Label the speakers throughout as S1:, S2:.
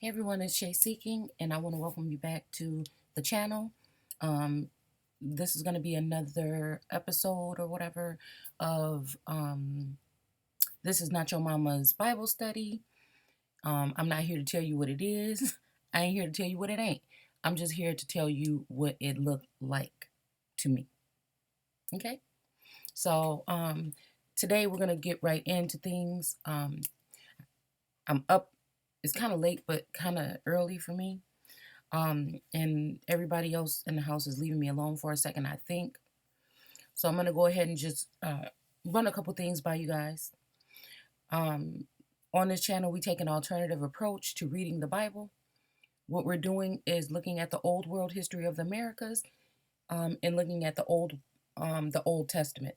S1: Hey everyone, it's Shay Seeking, and I want to welcome you back to the channel. Um, this is going to be another episode or whatever of This Is Not Your Mama's Bible Study. I'm not here to tell you what it is. I ain't here to tell you what it ain't. I'm just here to tell you what it looked like to me. Okay? So today we're going to get right into things. I'm up. It's kind of late, but kind of early for me. And everybody else in the house is leaving me alone for a second, I think. So I'm going to go ahead and just run a couple things by you guys. On this channel, we take an alternative approach to reading the Bible. What we're doing is looking at the old world history of the Americas and looking at the Old Testament.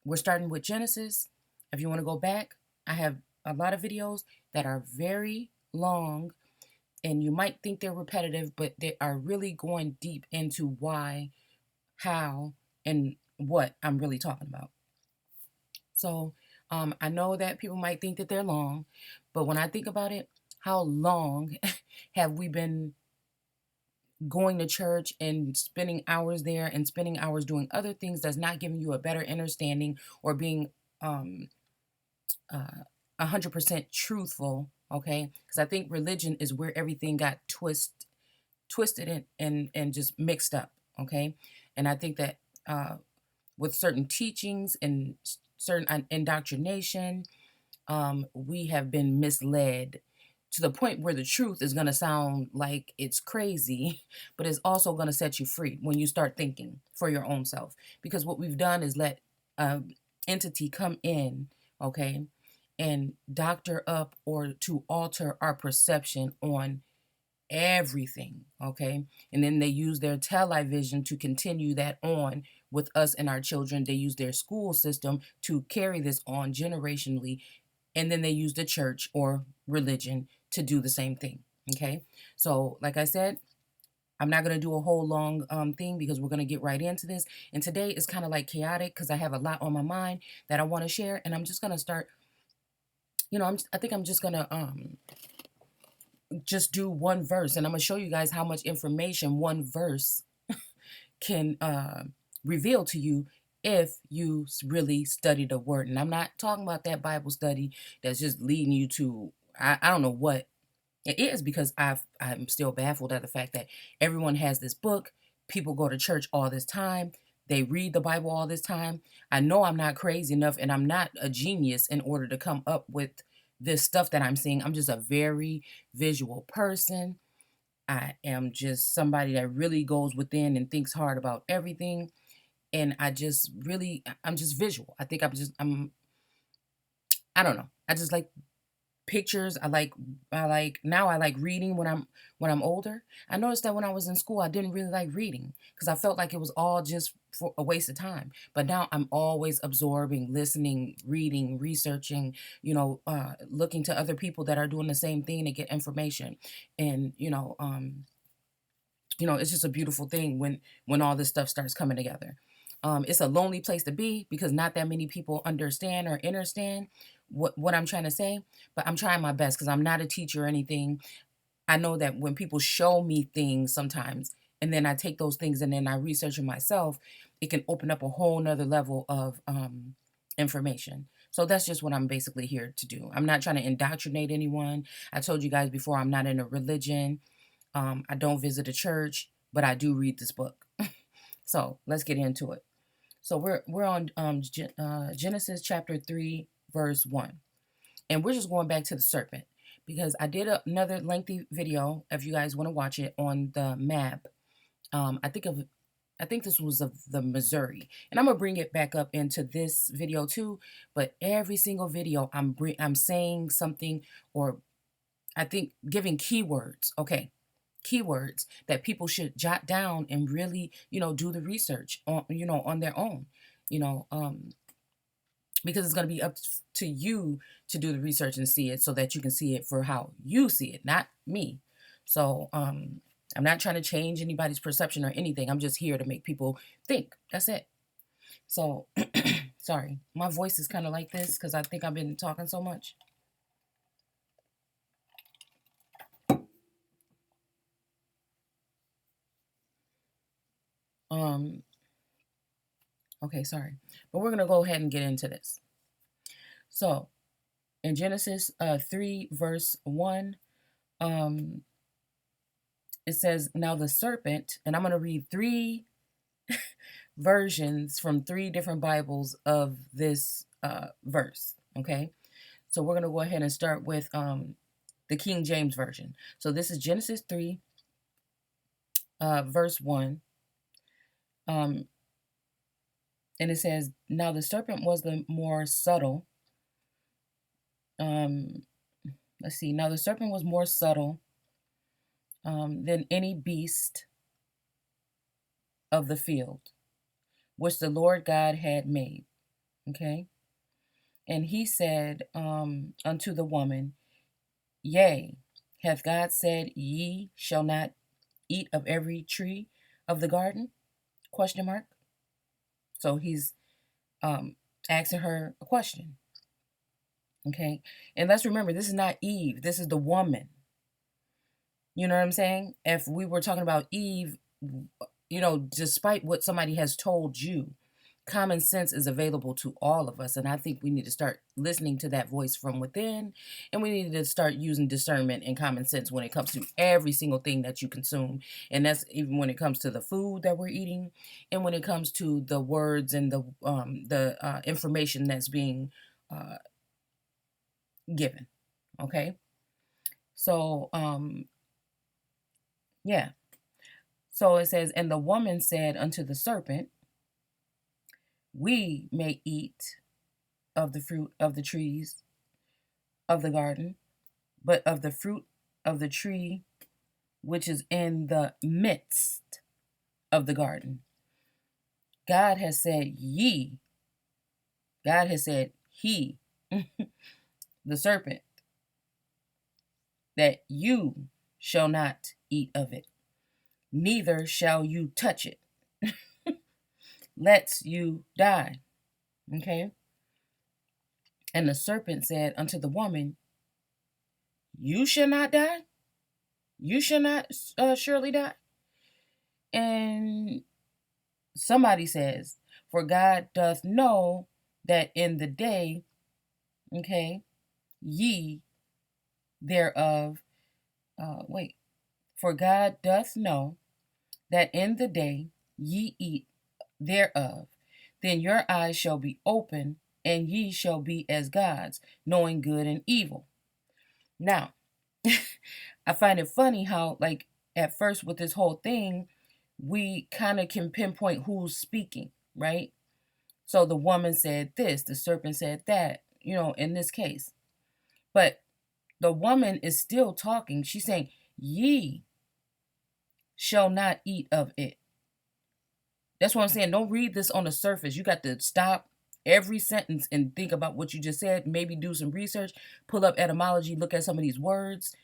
S1: We're starting with Genesis. If you want to go back, I have a lot of videos that are very long, and you might think they're repetitive, but they are really going deep into why, how, and what I'm really talking about. So I know that people might think that they're long, but when I think about it, how long have we been going to church and spending hours there and spending hours doing other things that's not giving you a better understanding or being 100% truthful, okay? Because I think religion is where everything got twisted and just mixed up, okay? And I think that with certain teachings and certain indoctrination, we have been misled to the point where the truth is going to sound like it's crazy, but it's also going to set you free when you start thinking for your own self. Because what we've done is let entity come in, okay, and doctor up or to alter our perception on everything, okay? And then they use their television to continue that on with us and our children. They use their school system to carry this on generationally, and then they use the church or religion to do the same thing, okay? So like I said, I'm not going to do a whole long thing because we're going to get right into this. And today is kind of like chaotic because I have a lot on my mind that I want to share, and I'm just going to start, I think I'm just going to just do one verse, and I'm going to show you guys how much information one verse can reveal to you if you really study the word. And I'm not talking about that Bible study that's just leading you to, I don't know what it is, because I'm still baffled at the fact that everyone has this book. People go to church all this time. They read the Bible all this time. I know I'm not crazy enough and I'm not a genius in order to come up with this stuff that I'm seeing. I'm just a very visual person. I am just somebody that really goes within and thinks hard about everything. And I'm just visual. I think I don't know. I just like pictures. I like reading when I'm older. I noticed that when I was in school, I didn't really like reading because I felt like it was all just for a waste of time. But now I'm always absorbing, listening, reading, researching, looking to other people that are doing the same thing to get information. And it's just a beautiful thing when all this stuff starts coming together. It's a lonely place to be because not that many people understand or understand what I'm trying to say, but I'm trying my best because I'm not a teacher or anything. I know that when people show me things sometimes, and then I take those things and then I research them myself, it can open up a whole nother level of information. So that's just what I'm basically here to do. I'm not trying to indoctrinate anyone. I told you guys before, I'm not in a religion. I don't visit a church, but I do read this book. So let's get into it. So we're on Genesis chapter 3, verse 1. And we're just going back to the serpent because I did another lengthy video, if you guys want to watch it, on the map. I think this was of the Missouri. And I'm going to bring it back up into this video too. But every single video I'm saying something, or I think giving keywords. Okay. Keywords that people should jot down and really, do the research on their own, you know, um, because it's going to be up to you to do the research and see it so that you can see it for how you see it, not me. So, I'm not trying to change anybody's perception or anything. I'm just here to make people think. That's it. So, sorry, my voice is kind of like this because I think I've been talking so much. Um, okay, sorry. But we're going to go ahead and get into this. So, in Genesis 3, verse 1, um, it says, now the serpent, and I'm going to read 3 versions from 3 different Bibles of this verse, okay? So we're going to go ahead and start with the King James Version. So this is Genesis 3, verse 1. And it says, now the serpent was the more subtle. Let's see. Now the serpent was more subtle than any beast of the field, which the Lord God had made. Okay. And he said unto the woman, yea, hath God said, ye shall not eat of every tree of the garden? Question mark. So he's asking her a question. Okay. And let's remember, this is not Eve. This is the woman. You know what I'm saying? If we were talking about Eve, despite what somebody has told you, common sense is available to all of us. And I think we need to start listening to that voice from within. And we need to start using discernment and common sense when it comes to every single thing that you consume. And that's even when it comes to the food that we're eating, and when it comes to the words and the information that's being given. Okay. So, yeah. So it says, and the woman said unto the serpent, we may eat of the fruit of the trees of the garden, but of the fruit of the tree which is in the midst of the garden, God has said ye, God has said he, the serpent, that you shall not eat of it, neither shall you touch it, lest you die. Okay. And the serpent said unto the woman, you shall not die. You shall not surely die. And somebody says, for God doth know that in the day, okay, ye thereof, for God doth know that in the day ye eat thereof, then your eyes shall be open, and ye shall be as gods, knowing good and evil. Now, I find it funny how, like, at first with this whole thing, we kind of can pinpoint who's speaking, right? So the woman said this, the serpent said that, in this case. But the woman is still talking. She's saying, ye shall not eat of it. That's what I'm saying. Don't read this on the surface. You got to stop every sentence and think about what you just said. Maybe do some research, pull up etymology, look at some of these words,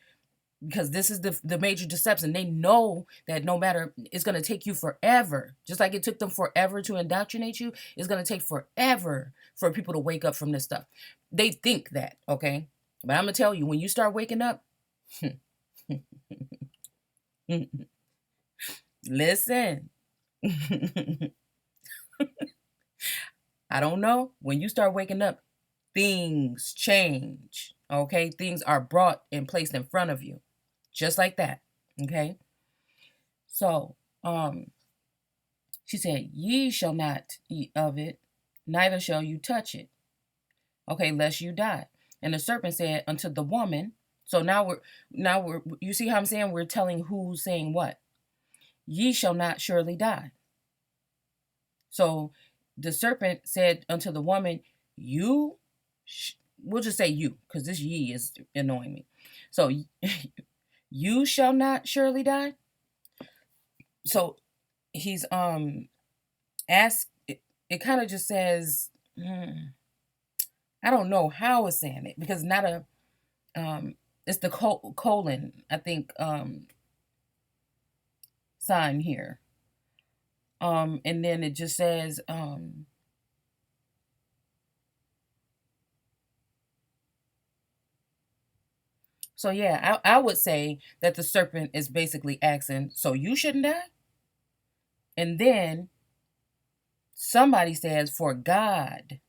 S1: because this is the major deception. They know that no matter, it's going to take you forever, just like it took them forever to indoctrinate you. It's going to take forever for people to wake up from this stuff. They think that, okay? But I'm going to tell you, when you start waking up, listen. I don't know. When you start waking up, things change, okay? Things are brought and placed in front of you, just like that, okay? So, she said, ye shall not eat of it, neither shall you touch it, okay, lest you die. And the serpent said unto the woman, so now we're, you see how I'm saying? We're telling who's saying what? Ye shall not surely die. So the serpent said unto the woman, we'll just say you, because this ye is annoying me. So you shall not surely die. So he's asked, it kind of just says, I don't know how it's saying it, because not a it's the colon, I think, sign here. And then it just says so yeah, I would say that the serpent is basically asking, so you shouldn't die? And then somebody says, for God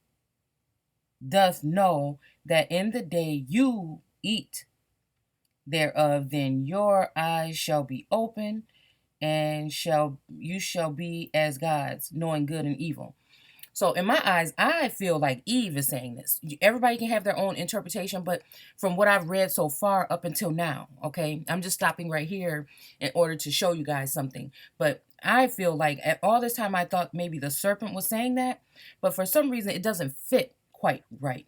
S1: doth know that in the day you eat thereof, then your eyes shall be open, and you shall be as gods, knowing good and evil. So in my eyes, I feel like Eve is saying this. Everybody can have their own interpretation, but from what I've read so far up until now, okay, I'm just stopping right here in order to show you guys something. But I feel like at all this time I thought maybe the serpent was saying that, but for some reason it doesn't fit quite right.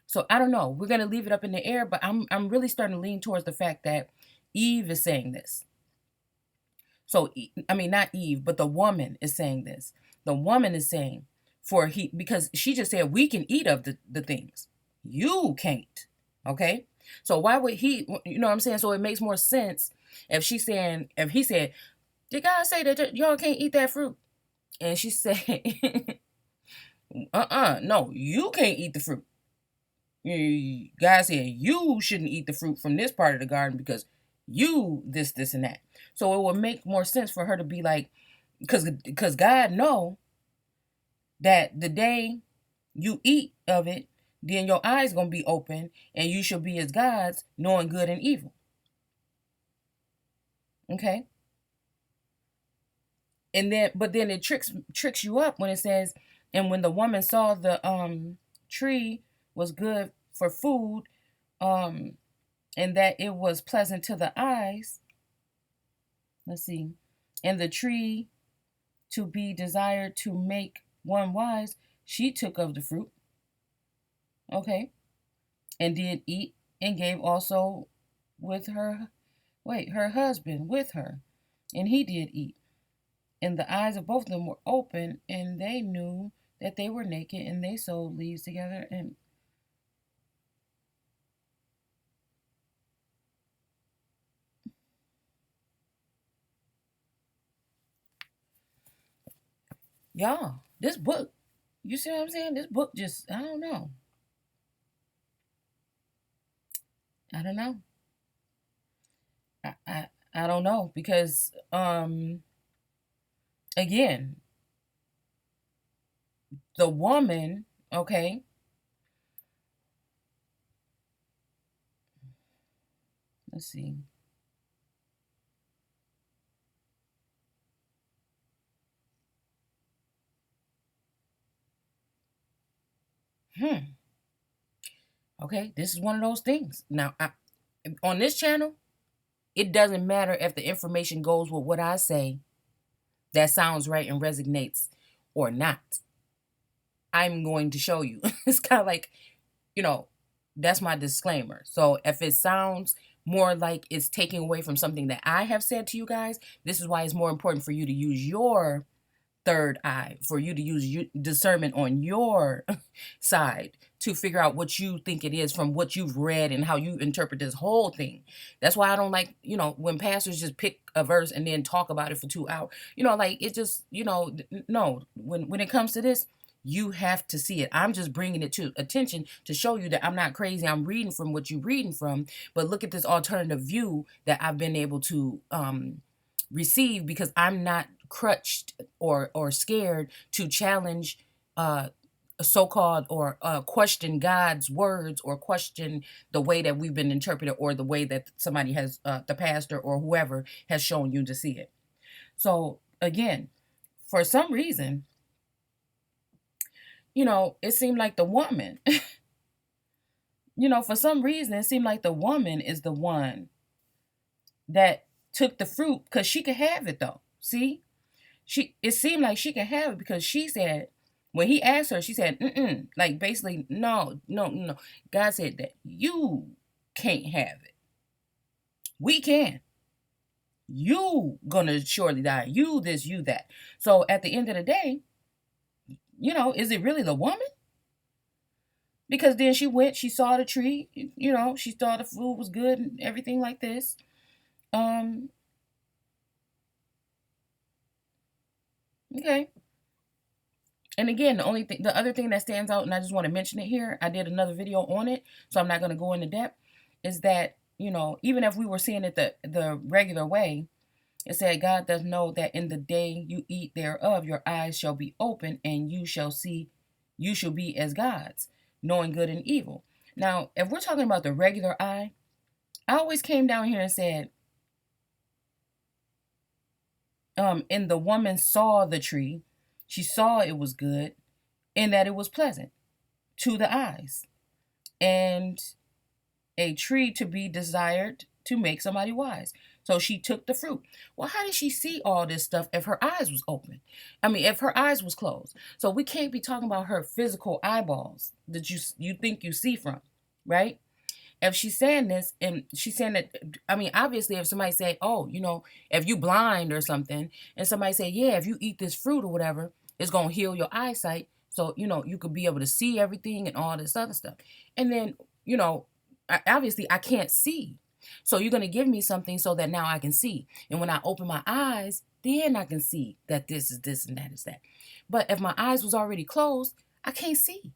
S1: So I don't know. We're gonna leave it up in the air, but I'm really starting to lean towards the fact that Eve is saying this. So I mean, not Eve, but the woman is saying this. The woman is saying, because she just said we can eat of the things. You can't. Okay? So why would he, you know what I'm saying? So it makes more sense if he said, did God say that y'all can't eat that fruit? And she said, no, you can't eat the fruit. God said you shouldn't eat the fruit from this part of the garden because you this and that. So it would make more sense for her to be like, because God know that the day you eat of it, then your eyes gonna be open and you shall be as gods, knowing good and evil. Okay. And then, but then it tricks you up when it says, and when the woman saw the tree was good for food, and that it was pleasant to the eyes. Let's see. And the tree to be desired to make one wise, she took of the fruit. Okay. And did eat, and gave also with her, her husband with her. And he did eat. And the eyes of both of them were open, and they knew that they were naked, and they sewed leaves together. And y'all, this book, you see what I'm saying? This book just, I don't know. I don't know. I don't know, because again, the woman, okay, let's see. Okay, this is one of those things. Now, on this channel, it doesn't matter if the information goes with what I say, that sounds right and resonates or not. I'm going to show you. It's kind of like, you know, that's my disclaimer. So if it sounds more like it's taking away from something that I have said to you guys, this is why it's more important for you to use your third eye, for you to use discernment on your side to figure out what you think it is from what you've read and how you interpret this whole thing. That's why I don't like, when pastors just pick a verse and then talk about it for 2 hours. Like it just, no, when it comes to this, you have to see it. I'm just bringing it to attention to show you that I'm not crazy. I'm reading from what you're reading from, but look at this alternative view that I've been able to receive, because I'm not crutched or scared to challenge so-called or question God's words, or question the way that we've been interpreted, or the way that somebody has, the pastor or whoever has shown you to see it. So again, for some reason, it seemed like the woman, for some reason, it seemed like the woman is the one that took the fruit, because she could have it though. See, it seemed like she could have it, because she said, when he asked her, she said, like basically, no. God said that you can't have it. We can. You gonna surely die. You this, you that. So at the end of the day, is it really the woman? Because then she went, she saw the tree, she saw the food was good and everything like this. Okay. And again, the other thing that stands out, and I just want to mention it here, I did another video on it, so I'm not going to go into depth, is that, even if we were seeing it the regular way, It said, God doth know that in the day you eat thereof, your eyes shall be open, and you shall be as gods, knowing good and evil. Now, if we're talking about the regular eye, I always came down here and said, and the woman saw the tree, she saw it was good, and that it was pleasant to the eyes, and a tree to be desired to make somebody wise. So she took the fruit. Well, how did she see all this stuff if her eyes was open? I mean, if her eyes was closed. So we can't be talking about her physical eyeballs that you think you see from, right? If she's saying this, and she's saying that, I mean, obviously, if somebody say, oh, if you blind or something, and somebody say, yeah, if you eat this fruit or whatever, it's gonna heal your eyesight, so you could be able to see everything and all this other stuff. And then, obviously, I can't see, so you're gonna give me something so that now I can see. And when I open my eyes, then I can see that this is this and that is that. But if my eyes was already closed, I can't see.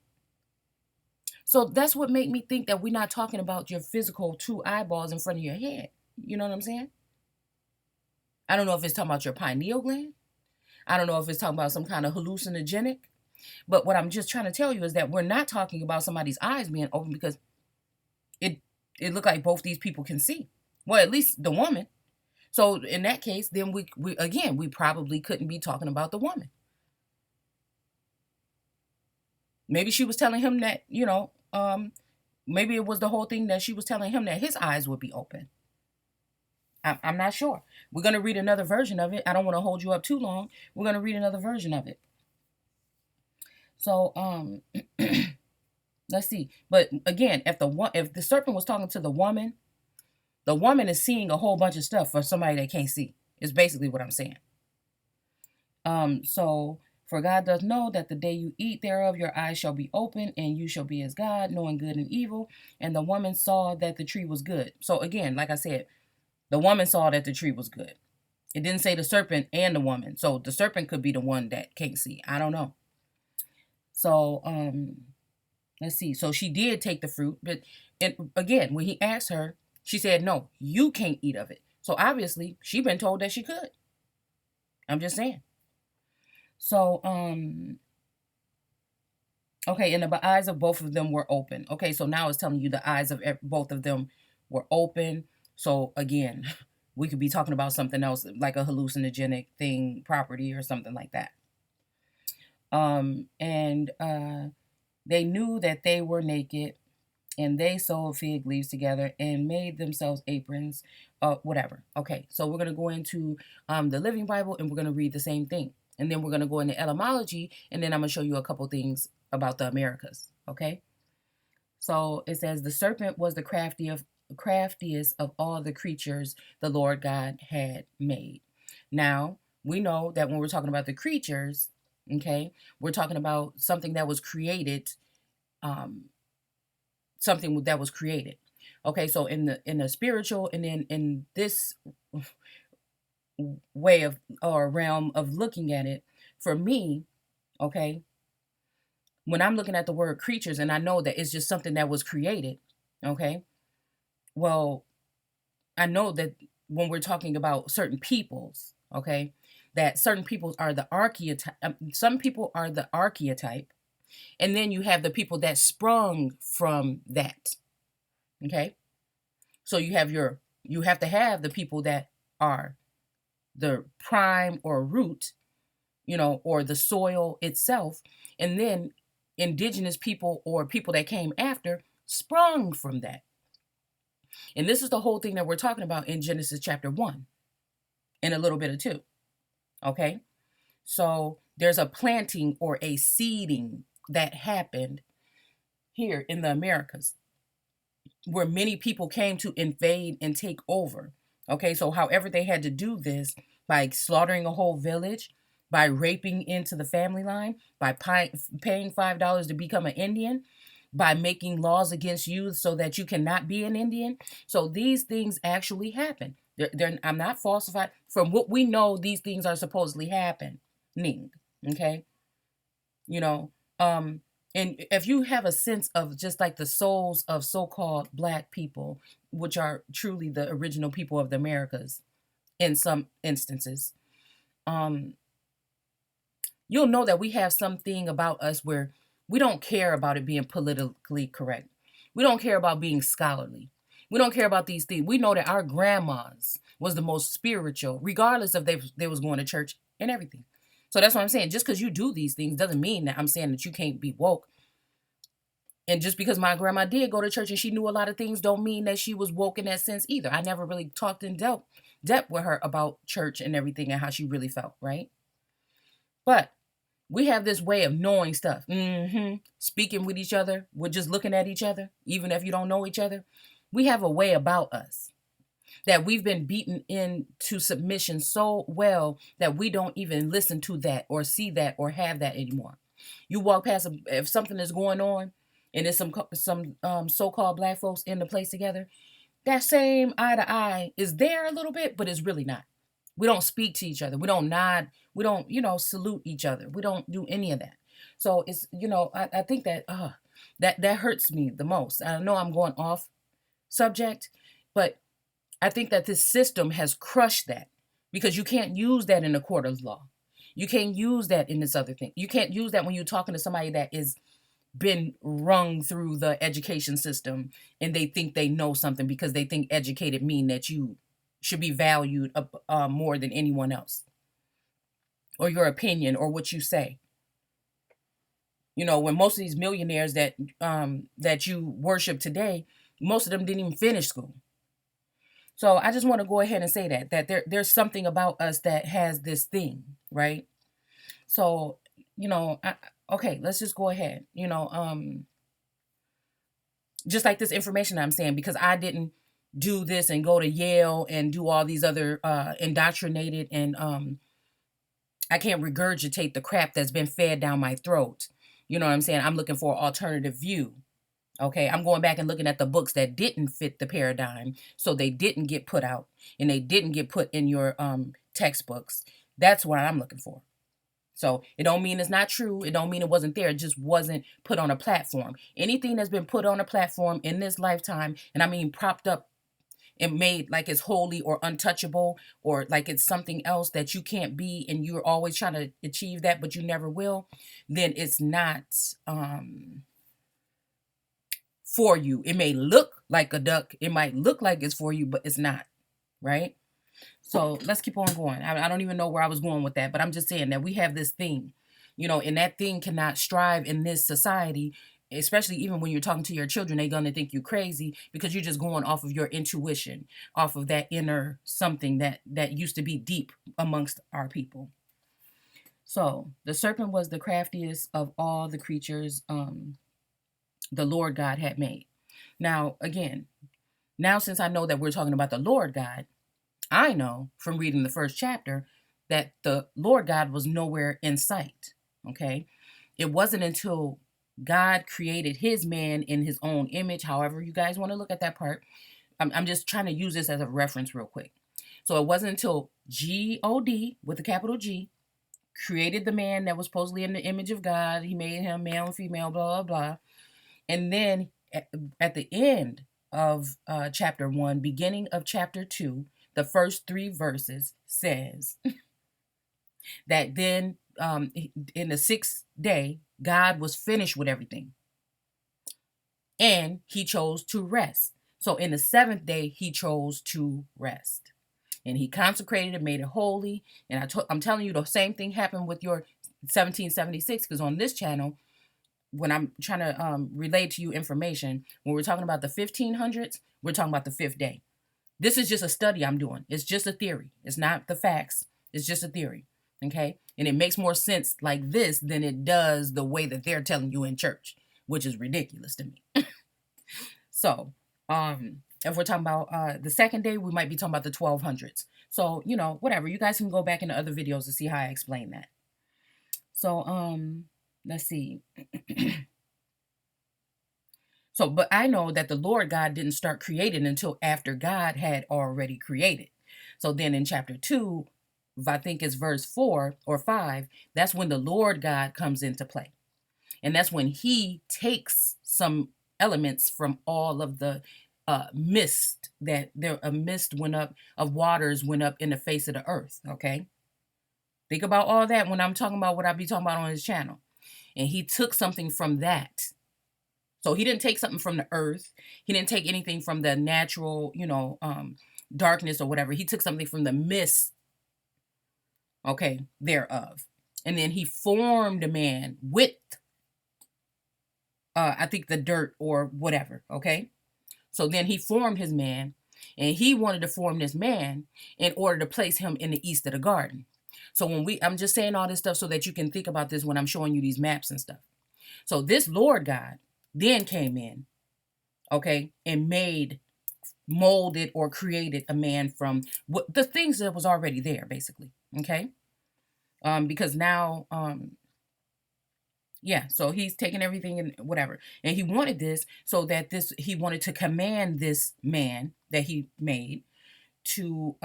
S1: So that's what made me think that we're not talking about your physical two eyeballs in front of your head. You know what I'm saying? I don't know if it's talking about your pineal gland. I don't know if it's talking about some kind of hallucinogenic. But what I'm just trying to tell you is that we're not talking about somebody's eyes being open, because it looked like both these people can see. Well, at least the woman. So in that case, then we probably couldn't be talking about the woman. Maybe she was telling him that, maybe it was the whole thing that she was telling him that his eyes would be open. I'm not sure. We're going to read another version of it. I don't want to hold you up too long. We're going to read another version of it. So, let's see. But again, if the serpent was talking to the woman is seeing a whole bunch of stuff for somebody that can't see. Is basically what I'm saying. So, for God doth know that the day you eat thereof, your eyes shall be open, and you shall be as God, knowing good and evil. And the woman saw that the tree was good. So again, like I said, the woman saw that the tree was good. It didn't say the serpent and the woman. So the serpent could be the one that can't see. I don't know. So, let's see. So she did take the fruit. But again, when he asked her, she said, no, you can't eat of it. So obviously, she'd been told that she could. I'm just saying. So, okay, and the eyes of both of them were open. Okay, so now it's telling you the eyes of both of them were open. So again, we could be talking about something else, like a hallucinogenic thing, property, or something like that. And they knew that they were naked, and they sewed fig leaves together and made themselves aprons, whatever. Okay, so we're going to go into the Living Bible, and we're going to read the same thing. And then we're going to go into etymology, and then I'm going to show you a couple things about the Americas, okay? So it says, the serpent was the craftiest of all the creatures the Lord God had made. Now, we know that when we're talking about the creatures, okay, we're talking about something that was created, something that was created. Okay, so in the spiritual, and then in this way of, or realm of looking at it, for me, okay, when I'm looking at the word creatures, and I know that it's just something that was created, okay, well, I know that when we're talking about certain peoples, okay, that certain peoples are the archetype, some people are the archetype, and then you have the people that sprung from that, okay, so you have to have the people that are the prime or root, or the soil itself. And then indigenous people, or people that came after, sprung from that. And this is the whole thing that we're talking about in Genesis chapter 1 and a little bit of 2. Okay? So there's a planting or a seeding that happened here in the Americas, where many people came to invade and take over. Okay, so however they had to do this, by slaughtering a whole village, by raping into the family line, by paying $5 to become an Indian, by making laws against you so that you cannot be an Indian. So these things actually happen. I'm not falsified. From what we know, these things are supposedly happening. Okay, and if you have a sense of just like the souls of so-called Black people, which are truly the original people of the Americas, in some instances. You'll know that we have something about us where we don't care about it being politically correct. We don't care about being scholarly. We don't care about these things. We know that our grandmas was the most spiritual, regardless of they was going to church and everything. So that's what I'm saying. Just because you do these things doesn't mean that I'm saying that you can't be woke. And just because my grandma did go to church and she knew a lot of things don't mean that she was woke in that sense either. I never really talked in depth with her about church and everything and how she really felt, right? But we have this way of knowing stuff. Speaking with each other. We're just looking at each other, even if you don't know each other. We have a way about us that we've been beaten into submission so well that we don't even listen to that or see that or have that anymore. You walk past, if something is going on and there's some so-called black folks in the place together, that same eye to eye is there a little bit, but it's really not. We don't speak to each other. We don't nod. We don't, salute each other. We don't do any of that. So it's, I think that that hurts me the most. I know I'm going off subject, but I think that this system has crushed that because you can't use that in a court of law. You can't use that in this other thing. You can't use that when you're talking to somebody that is been rung through the education system and they think they know something because they think educated mean that you should be valued more than anyone else, or your opinion or what you say. When most of these millionaires that you worship today, most of them didn't even finish school. So I just want to go ahead and say that there's something about us that has this thing, right? So, okay, let's just go ahead. Just like this information I'm saying, because I didn't do this and go to Yale and do all these other indoctrinated and I can't regurgitate the crap that's been fed down my throat. You know what I'm saying? I'm looking for an alternative view. Okay, I'm going back and looking at the books that didn't fit the paradigm, so they didn't get put out and they didn't get put in your textbooks. That's what I'm looking for. So it don't mean it's not true. It don't mean it wasn't there. It just wasn't put on a platform. Anything that's been put on a platform in this lifetime, and I mean propped up and made like it's holy or untouchable or like it's something else that you can't be and you're always trying to achieve that but you never will, then it's not for you. It may look like a duck. It might look like it's for you, but it's not, right? So let's keep on going. I don't even know where I was going with that, but I'm just saying that we have this thing, and that thing cannot strive in this society, especially even when you're talking to your children. They're going to think you crazy because you're just going off of your intuition, off of that inner something that used to be deep amongst our people. So the serpent was the craftiest of all the creatures the Lord God had made. Now, again, since I know that we're talking about the Lord God, I know from reading the first chapter that the Lord God was nowhere in sight. Okay. It wasn't until God created his man in his own image, however you guys want to look at that part. I'm just trying to use this as a reference real quick. So it wasn't until God, with a capital G, created the man that was supposedly in the image of God. He made him male and female, blah, blah, blah. And then at the end of chapter 1, beginning of chapter 2, the first 3 verses says that then in the 6th day, God was finished with everything. And he chose to rest. So in the 7th day, he chose to rest. And he consecrated it, made it holy. And I'm telling you, the same thing happened with your 1776, because on this channel, when I'm trying to relay to you information, when we're talking about the 1500s, we're talking about the 5th day. This is just a study I'm doing. It's just a theory. It's not the facts. It's just a theory. Okay? And it makes more sense like this than it does the way that they're telling you in church, which is ridiculous to me. So, if we're talking about the 2nd day, we might be talking about the 1200s. So, whatever. You guys can go back into other videos to see how I explain that. So, let's see. So, but I know that the Lord God didn't start creating until after God had already created. So then in chapter 2, I think it's verse 4 or 5, that's when the Lord God comes into play. And that's when he takes some elements from all of the mist, that there a mist went up of waters went up in the face of the earth. Okay, think about all that when I'm talking about what I be talking about on his channel. And he took something from that. So he didn't take something from the earth. He didn't take anything from the natural, darkness or whatever. He took something from the mist, okay, thereof. And then he formed a man with, I think, the dirt or whatever, okay? So then he formed his man, and he wanted to form this man in order to place him in the east of the garden. So I'm just saying all this stuff so that you can think about this when I'm showing you these maps and stuff. So this Lord God then came in, okay, and molded or created a man from what the things that was already there, basically, okay? Because now, yeah, so he's taking everything and whatever, and he wanted this so that he wanted to command this man that he made to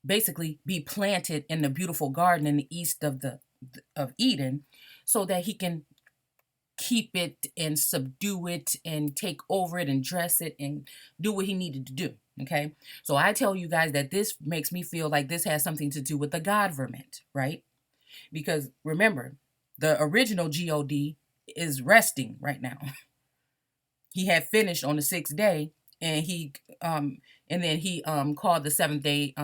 S1: basically be planted in the beautiful garden in the east of Eden, so that he can keep it and subdue it and take over it and dress it and do what he needed to do. Okay, so I tell you guys that this makes me feel like this has something to do with the God-verment, right? Because remember, the original God is resting right now. He had finished on the 6th day, and then he called the 7th day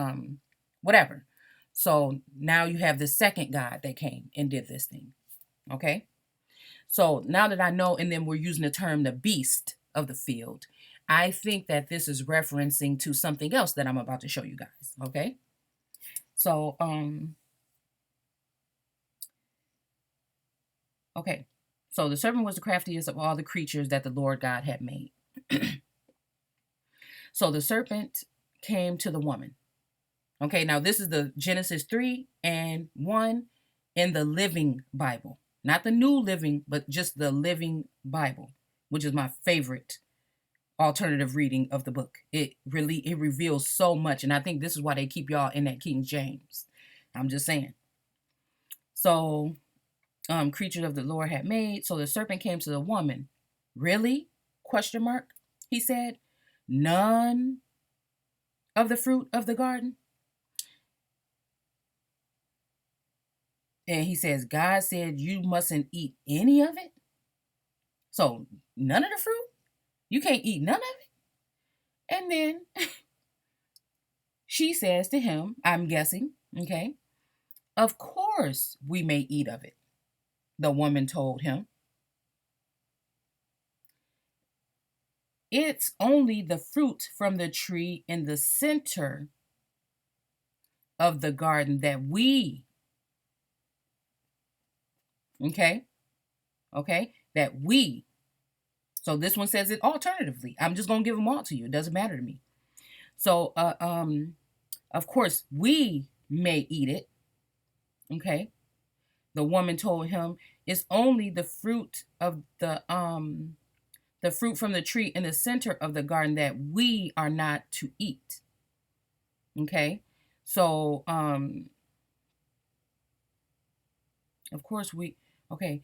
S1: whatever. So now you have the second God that came and did this thing. Okay? So now that I know, and then we're using the term the beast of the field, I think that this is referencing to something else that I'm about to show you guys. Okay? So okay. So the serpent was the craftiest of all the creatures that the Lord God had made. So the serpent came to the woman. Okay, now this is the Genesis 3 and 1 in the Living Bible. Not the New Living, but just the Living Bible, which is my favorite alternative reading of the book. It reveals so much, and I think this is why they keep y'all in that King James. I'm just saying. So, creatures of the Lord had made. So the serpent came to the woman. Really? Question mark. He said, none of the fruit of the garden. And he says, God said you mustn't eat any of it. So none of the fruit? You can't eat none of it? And then she says to him, I'm guessing, okay, of course we may eat of it. The woman told him, it's only the fruit from the tree in the center of the garden that we, okay, that we. So this one says it alternatively. I'm just going to give them all to you. It doesn't matter to me. So, of course, we may eat it. Okay. The woman told him, it's only the fruit of the fruit from the tree in the center of the garden that we are not to eat. Okay. So, of course okay.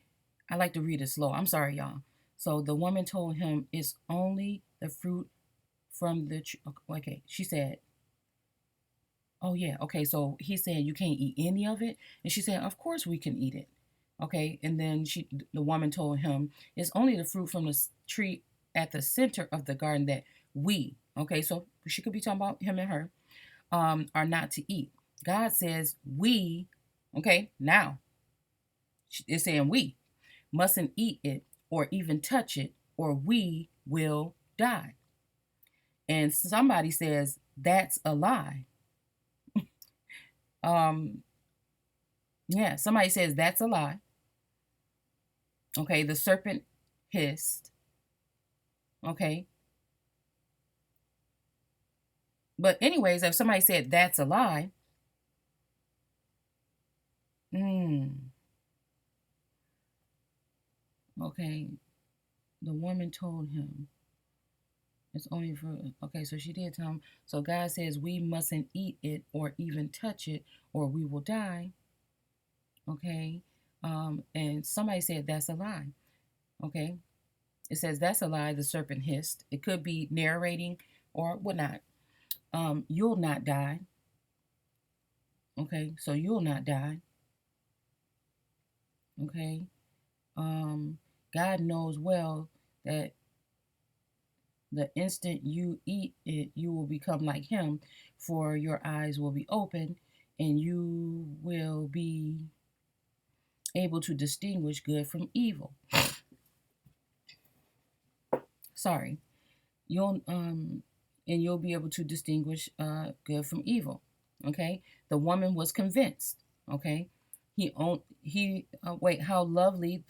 S1: I like to read it slow. I'm sorry, y'all. So the woman told him, it's only the fruit from the tree. Okay. She said, oh, yeah. Okay. So he said, you can't eat any of it. And she said, of course we can eat it. Okay. And then the woman told him, it's only the fruit from the tree at the center of the garden that we, okay. So she could be talking about him and her, are not to eat. God says we, okay. Now it's saying we mustn't eat it or even touch it, or we will die. And somebody says that's a lie. Yeah, somebody says that's a lie. Okay, the serpent hissed. Okay. But anyways, if somebody said that's a lie, okay, the woman told him it's only for, okay, so she did tell him. So God says we mustn't eat it or even touch it or we will die. Okay. And somebody said that's a lie. Okay. It says, "That's a lie," the serpent hissed. It could be narrating or whatnot. You'll not die. Okay, so you'll not die. Okay. God knows well that the instant you eat it, you will become like him, for your eyes will be open and you will be able to distinguish good from evil. Sorry. You'll be able to distinguish good from evil. Okay? The woman was convinced. Okay? Wait, how lovely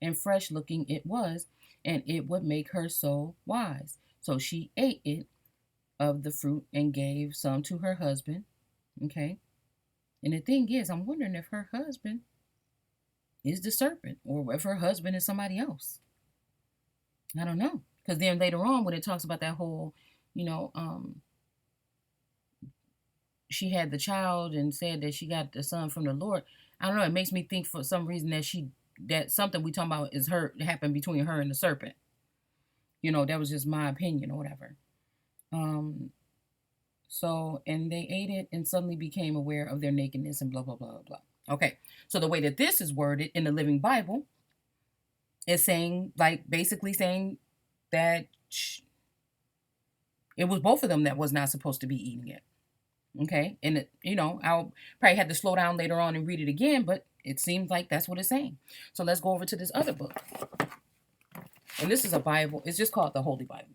S1: and fresh looking it was, and it would make her so wise. So she ate it of the fruit and gave some to her husband. Okay? And the thing is, I'm wondering if her husband is the serpent or if her husband is somebody else. I don't know. Because then later on, when it talks about that whole, you know, she had the child and said that she got the son from the Lord. I don't know. It makes me think for some reason that something we talking about is happened between her and the serpent. That was just my opinion or whatever. So, and they ate it and suddenly became aware of their nakedness and blah, blah, blah, blah. Okay. So the way that this is worded in the Living Bible is saying, basically saying that it was both of them that was not supposed to be eating it. Okay. And, I'll probably have to slow down later on and read it again, but it seems like that's what it's saying. So let's go over to this other book. And this is a Bible. It's just called the Holy Bible.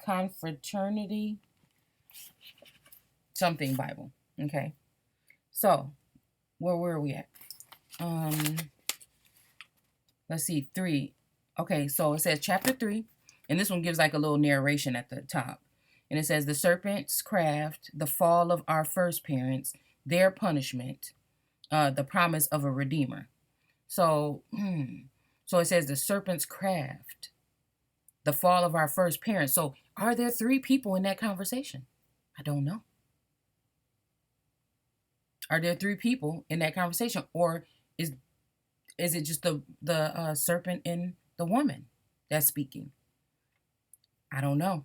S1: Confraternity something Bible. Okay. So where were we at? Let's see, 3. Okay, so it says chapter 3, and this one gives like a little narration at the top. And it says, the serpent's craft, the fall of our first parents, their punishment, the promise of a redeemer. So it says the serpent's craft, the fall of our first parents. So are there 3 people in that conversation? I don't know. Are there 3 people in that conversation? Or is it just the serpent and the woman that's speaking? I don't know.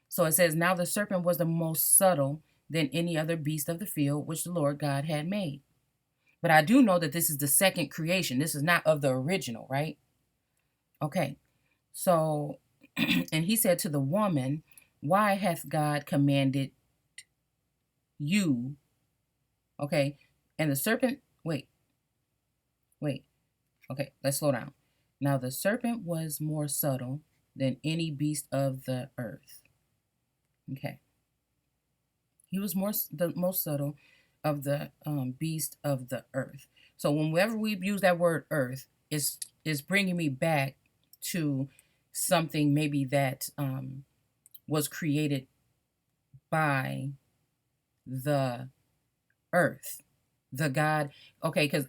S1: So it says, now the serpent was the most subtle than any other beast of the field which the Lord God had made. But I do know that this is the second creation. This is not of the original, right? Okay. So, and he said to the woman, why hath God commanded you? Okay. And the serpent, wait. Okay, let's slow down. Now the serpent was more subtle than any beast of the earth. Okay. He was the most subtle of the beast of the earth. So whenever we use that word earth, it's bringing me back to something maybe that was created by the earth, the God. Okay, because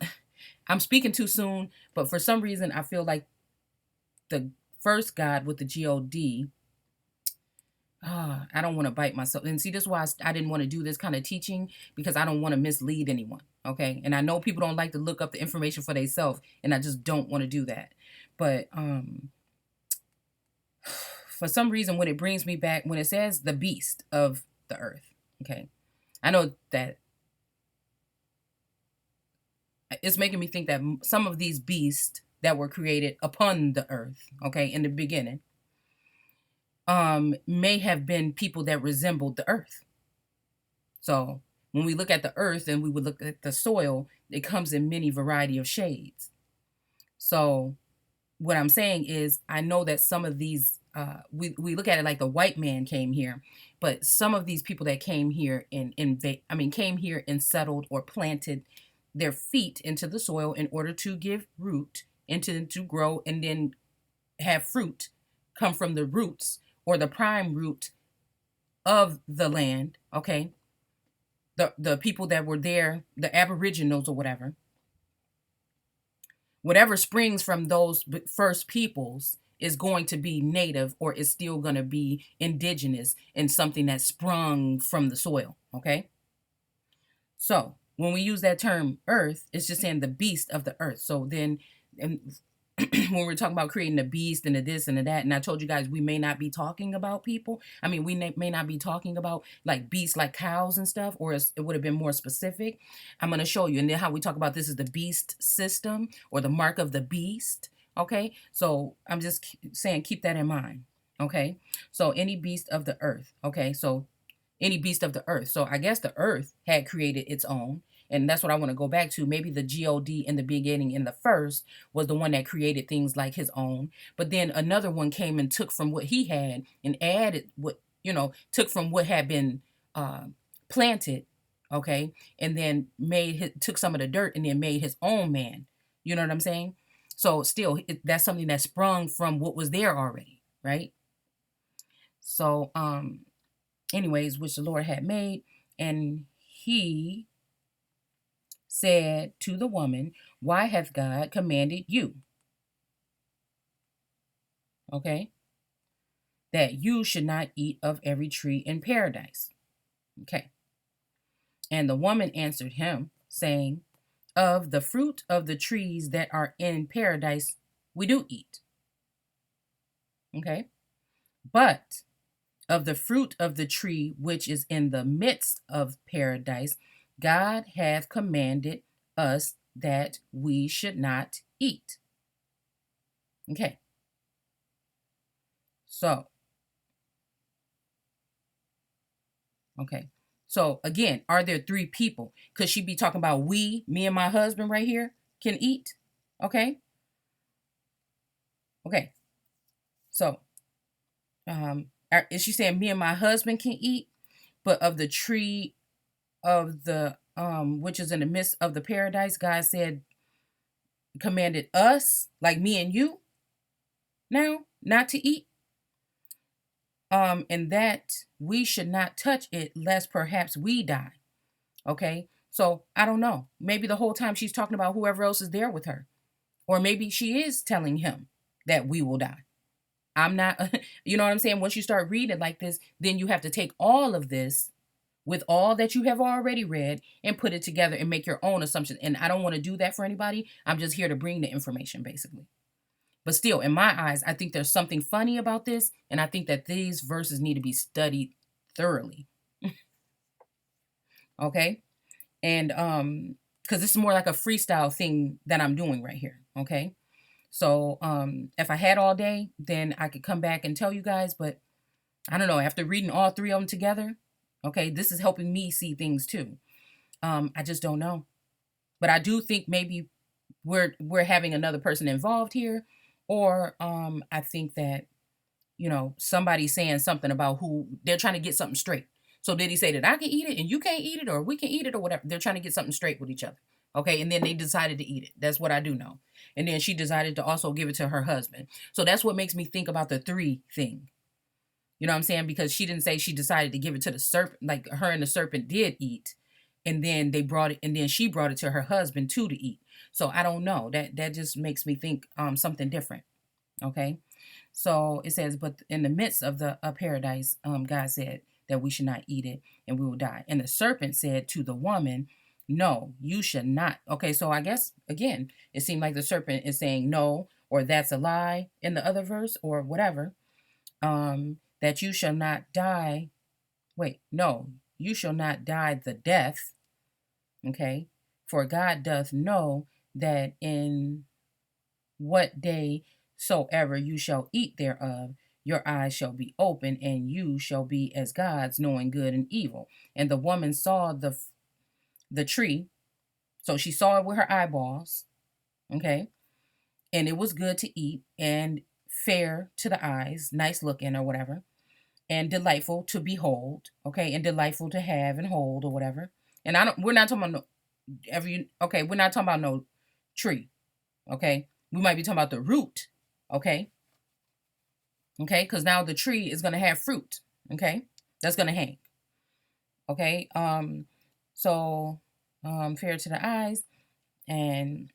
S1: I'm speaking too soon, but for some reason I feel like the first God with the God, I don't want to bite myself. And see, this is why I didn't want to do this kind of teaching, because I don't want to mislead anyone. Okay. And I know people don't like to look up the information for themselves, and I just don't want to do that. But for some reason, when it brings me back, when it says the beast of the earth, okay, I know that it's making me think that some of these beasts that were created upon the earth, okay, in the beginning, may have been people that resembled the earth. So when we look at the earth and we would look at the soil, it comes in many variety of shades. So what I'm saying is, I know that some of these, we look at it like the white man came here, but some of these people that came here came here and settled or planted their feet into the soil in order to give root and to grow and then have fruit come from the roots or the prime root of the land. Okay. The people that were there, the aboriginals or whatever springs from those first peoples is going to be native, or is still going to be indigenous and something that sprung from the soil. Okay. So when we use that term earth, it's just saying the beast of the earth. So then, and when we're talking about creating the beast and the this and the that, and I told you guys we may not be talking about people. I mean, we may not be talking about like beasts like cows and stuff, or it would have been more specific. I'm going to show you. And then how we talk about this is the beast system or the mark of the beast. Okay. So I'm just saying, keep that in mind. Okay. So any beast of the earth. Okay. So any beast of the earth. So I guess the earth had created its own. And that's what I want to go back to. Maybe the God in the beginning, in the first, was the one that created things like his own. But then another one came and took from what he had and added what, took from what had been uh, planted, okay, and then took some of the dirt and then made his own man. You know what I'm saying? So still, that's something that sprung from what was there already, right? So, anyways, which the Lord had made, and he said to the woman, why hath God commanded you, okay, that you should not eat of every tree in paradise? Okay. And the woman answered him, saying, of the fruit of the trees that are in paradise we do eat. Okay. But of the fruit of the tree which is in the midst of paradise, God hath commanded us that we should not eat. Okay. So, okay. So again, are there three people? Could she be talking about me and my husband right here can eat? Okay. Okay. So, is she saying me and my husband can eat, but of the tree of the which is in the midst of the paradise, God said commanded us, like me and you now, not to eat? And that we should not touch it lest perhaps we die. Okay. So I don't know. Maybe the whole time she's talking about whoever else is there with her. Or maybe she is telling him that we will die. I'm not, you know what I'm saying? Once you start reading like this, then you have to take all of this with all that you have already read and put it together and make your own assumptions. And I don't want to do that for anybody. I'm just here to bring the information, basically. But still, in my eyes, I think there's something funny about this. And I think that these verses need to be studied thoroughly. Okay. And because this is more like a freestyle thing that I'm doing right here. Okay. So if I had all day, then I could come back and tell you guys. But I don't know. After reading all three of them together, okay, this is helping me see things too. I just don't know. But I do think maybe we're having another person involved here, or I think that somebody's saying something about who they're trying to get something straight. So did he say that I can eat it and you can't eat it, or we can eat it, or whatever? They're trying to get something straight with each other. Okay, and then they decided to eat it. That's what I do know. And then she decided to also give it to her husband. So that's what makes me think about the three thing. You know what I'm saying? Because she didn't say she decided to give it to the serpent, like her and the serpent did eat, and then they brought it, and then she brought it to her husband too to eat. So I don't know. That just makes me think something different. Okay. So it says, but in the midst of the paradise, God said that we should not eat it and we will die. And the serpent said to the woman, no, you should not. Okay, so I guess, again, it seemed like the serpent is saying no, or that's a lie in the other verse, or whatever, that you shall not die. Wait, no, you shall not die the death. Okay, for God doth know that in what day soever you shall eat thereof, your eyes shall be open, and you shall be as gods, knowing good and evil. And the woman saw the tree, so she saw it with her eyeballs, okay, and it was good to eat and fair to the eyes, nice looking or whatever, and delightful to behold, okay, and delightful to have and hold or whatever. And we're not talking about we're not talking about no tree, okay. We might be talking about the root, okay. Okay, because now the tree is going to have fruit, okay, that's going to hang, okay. So fair to the eyes and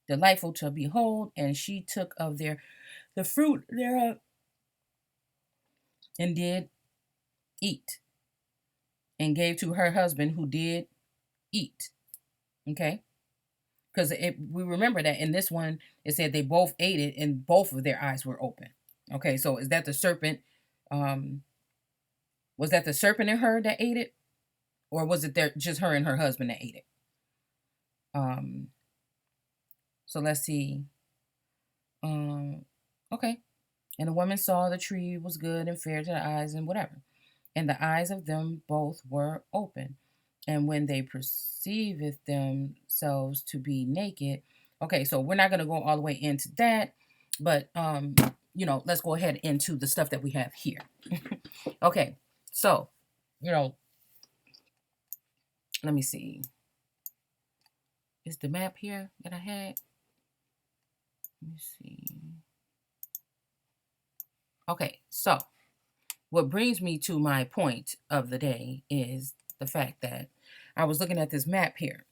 S1: delightful to behold, and she took of the fruit thereof and did eat. and gave to her husband who did eat. Okay? Because we remember that in this one, it said they both ate it and both of their eyes were open. Okay, so is that the serpent? Um, was that the serpent in her that ate it? Or was it just her and her husband that ate it? Um, so let's see. Okay. And the woman saw the tree was good and fair to the eyes and whatever. And the eyes of them both were open. And when they perceived themselves to be naked. Okay, so we're not gonna go all the way into that, but let's go ahead into the stuff that we have here. Okay, so let me see. Is the map here that I had? Let me see. Okay, so what brings me to my point of the day is the fact that I was looking at this map here.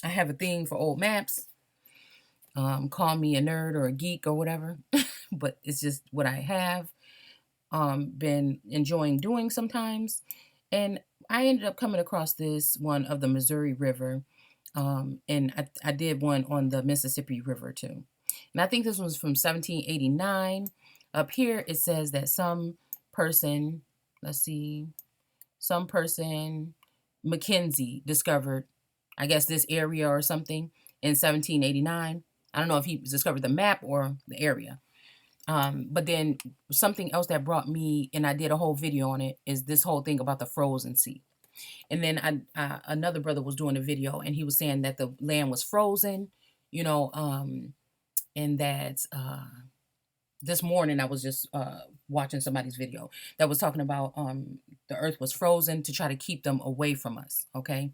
S1: I have a thing for old maps. Call me a nerd or a geek or whatever, but it's just what I have been enjoying doing sometimes. And I ended up coming across this one of the Missouri River, and I did one on the Mississippi River too. And I think this was from 1789. Up here it says that some person, let's see, some person, Mackenzie, discovered, I guess, this area or something in 1789. I don't know if he discovered the map or the area. But then something else that brought me, and I did a whole video on it, is this whole thing about the frozen sea. And then another brother was doing a video, and he was saying that the land was frozen, and that this morning I was just watching somebody's video that was talking about the earth was frozen to try to keep them away from us. Okay.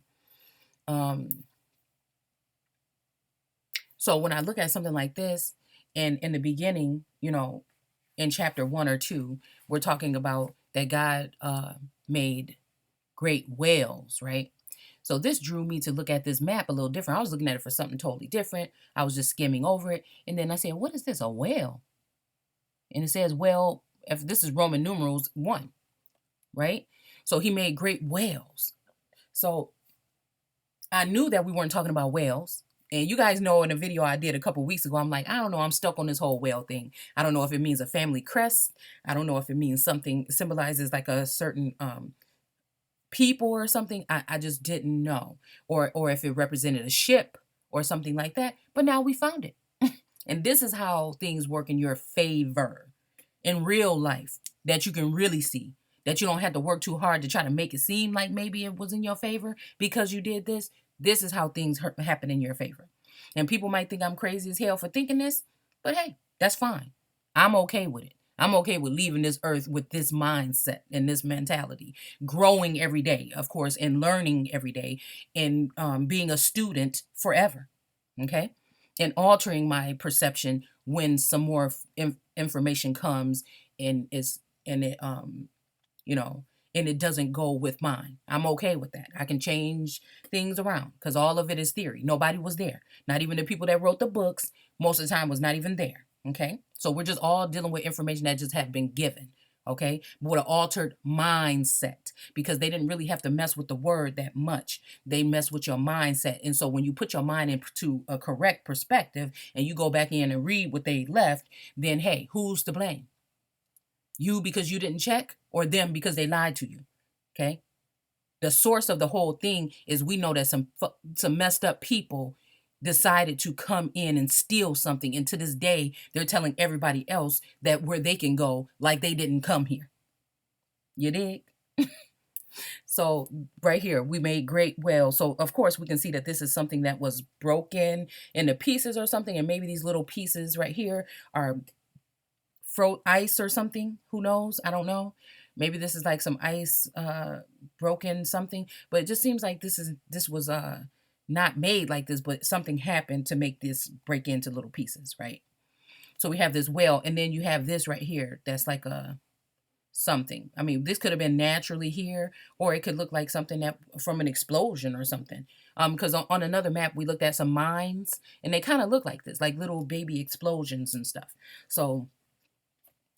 S1: So when I look at something like this, and in the beginning, in chapter 1 or 2, we're talking about that God made great whales, right? So this drew me to look at this map a little different. I was looking at it for something totally different. I was just skimming over it. And then I said, what is this, a whale? And it says, well, if this is Roman numerals 1, right? So he made great whales. So I knew that we weren't talking about whales. And you guys know in a video I did a couple weeks ago, I'm like, I don't know, I'm stuck on this whole whale thing. I don't know if it means a family crest. I don't know if it means something symbolizes like a certain people or something. I just didn't know. Or if it represented a ship or something like that. But now we found it. And this is how things work in your favor in real life, that you can really see, that you don't have to work too hard to try to make it seem like maybe it was in your favor because you did this. This is how things happen in your favor. And people might think I'm crazy as hell for thinking this, but hey, that's fine. I'm okay with it. I'm okay with leaving this earth with this mindset and this mentality, growing every day, of course, and learning every day, and being a student forever. Okay. And altering my perception when some more information comes and it you know and it doesn't go with mine. I'm okay with that. I can change things around because all of it is theory. Nobody was there. Not even the people that wrote the books most of the time was not even there. Okay, so we're just all dealing with information that just had been given. Okay, but with an altered mindset, because they didn't really have to mess with the word that much. They mess with your mindset. And so when you put your mind into a correct perspective and you go back in and read what they left, then hey, who's to blame? You because you didn't check, or them because they lied to you? Okay, the source of the whole thing is, we know that some messed up people decided to come in and steal something, and to this day they're telling everybody else that where they can go, like they didn't come here. You dig? So right here, we made great whales. So of course we can see that this is something that was broken into pieces or something, and maybe these little pieces right here are ice or something. Who knows? I don't know. Maybe this is like some ice broken something, but it just seems like this was not made like this, but something happened to make this break into little pieces, right? So we have this whale, and then you have this right here that's like a something. I mean, this could have been naturally here, or it could look like something that from an explosion or something. Because on another map we looked at some mines, and they kind of look like this, like little baby explosions and stuff. So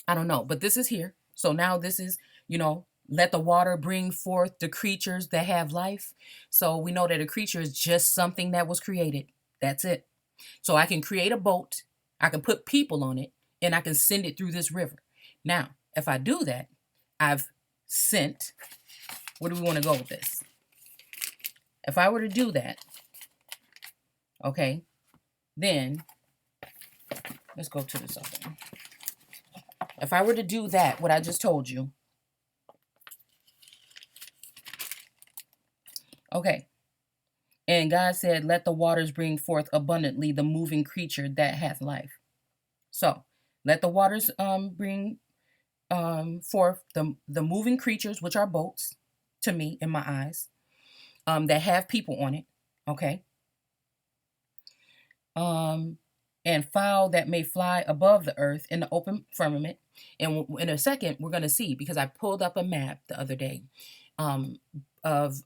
S1: I don't know, but this is here. So now this is, let the water bring forth the creatures that have life. So we know that a creature is just something that was created. That's it. So I can create a boat, I can put people on it, and I can send it through this river. Now, if I do that, I've sent, where do we want to go with this? If I were to do that, okay, then let's go to this other one. If I were to do that, what I just told you, okay, and God said, let the waters bring forth abundantly the moving creature that hath life. So let the waters bring forth the moving creatures, which are boats, to me, in my eyes, that have people on it, okay? And fowl that may fly above the earth in the open firmament. And in a second, we're going to see, because I pulled up a map the other day of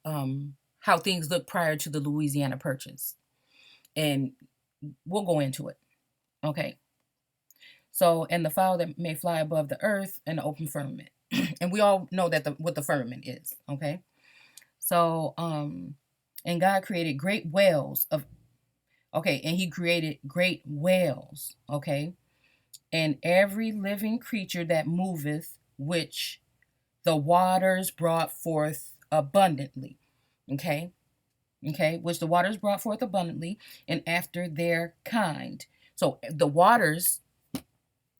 S1: how things looked prior to the Louisiana Purchase. And we'll go into it, okay? So, and the fowl that may fly above the earth in the open firmament. And we all know that what the firmament is, okay? So, and God created great whales of, okay, and he created great whales, okay? And every living creature that moveth, which the waters brought forth abundantly, okay? Okay, which the waters brought forth abundantly, and after their kind. So the waters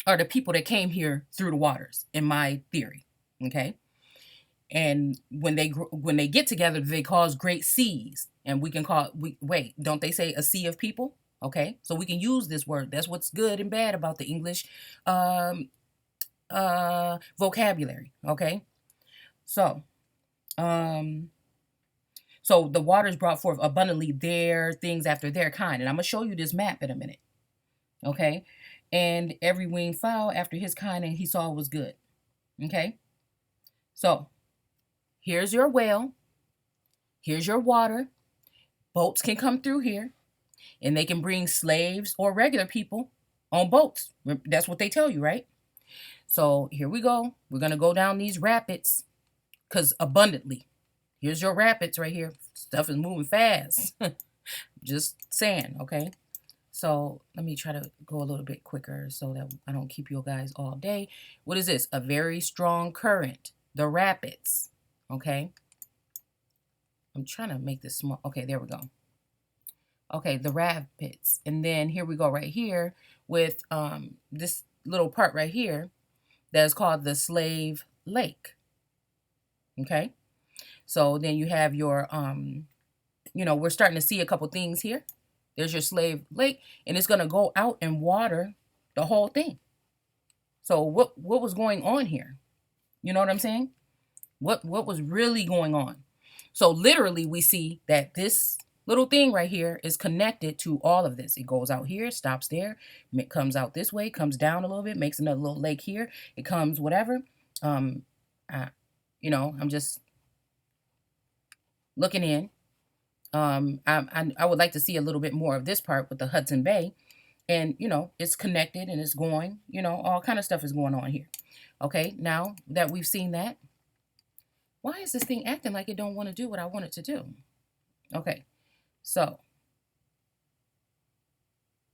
S1: are the people that came here through the waters, in my theory, okay? And when they get together, they cause great seas, and we can call wait, don't they say a sea of people? Okay, so we can use this word. That's what's good and bad about the English vocabulary. Okay, so so the waters brought forth abundantly their things after their kind, and I'm gonna show you this map in a minute. Okay, and every winged fowl after his kind, and he saw was good. Okay, so here's your whale. Here's your water. Boats can come through here, and they can bring slaves or regular people on boats. That's what they tell you, right? So here we go. We're going to go down these rapids, because abundantly. Here's your rapids right here. Stuff is moving fast. Just saying, okay? So let me try to go a little bit quicker so that I don't keep you guys all day. What is this? A very strong current. The rapids, okay? I'm trying to make this small. Okay, there we go. Okay, the rapids. And then here we go right here with this little part right here that is called the Slave Lake. Okay, so then you have your, we're starting to see a couple things here. There's your Slave Lake, and it's going to go out and water the whole thing. So what was going on here? You know what I'm saying? What was really going on? So literally we see that this little thing right here is connected to all of this. It goes out here, stops there, it comes out this way, comes down a little bit, makes another little lake here. It comes whatever. I'm just looking in. I would like to see a little bit more of this part with the Hudson Bay. And, it's connected and it's going, all kind of stuff is going on here. Okay, now that we've seen that, why is this thing acting like it don't want to do what I want it to do? Okay, so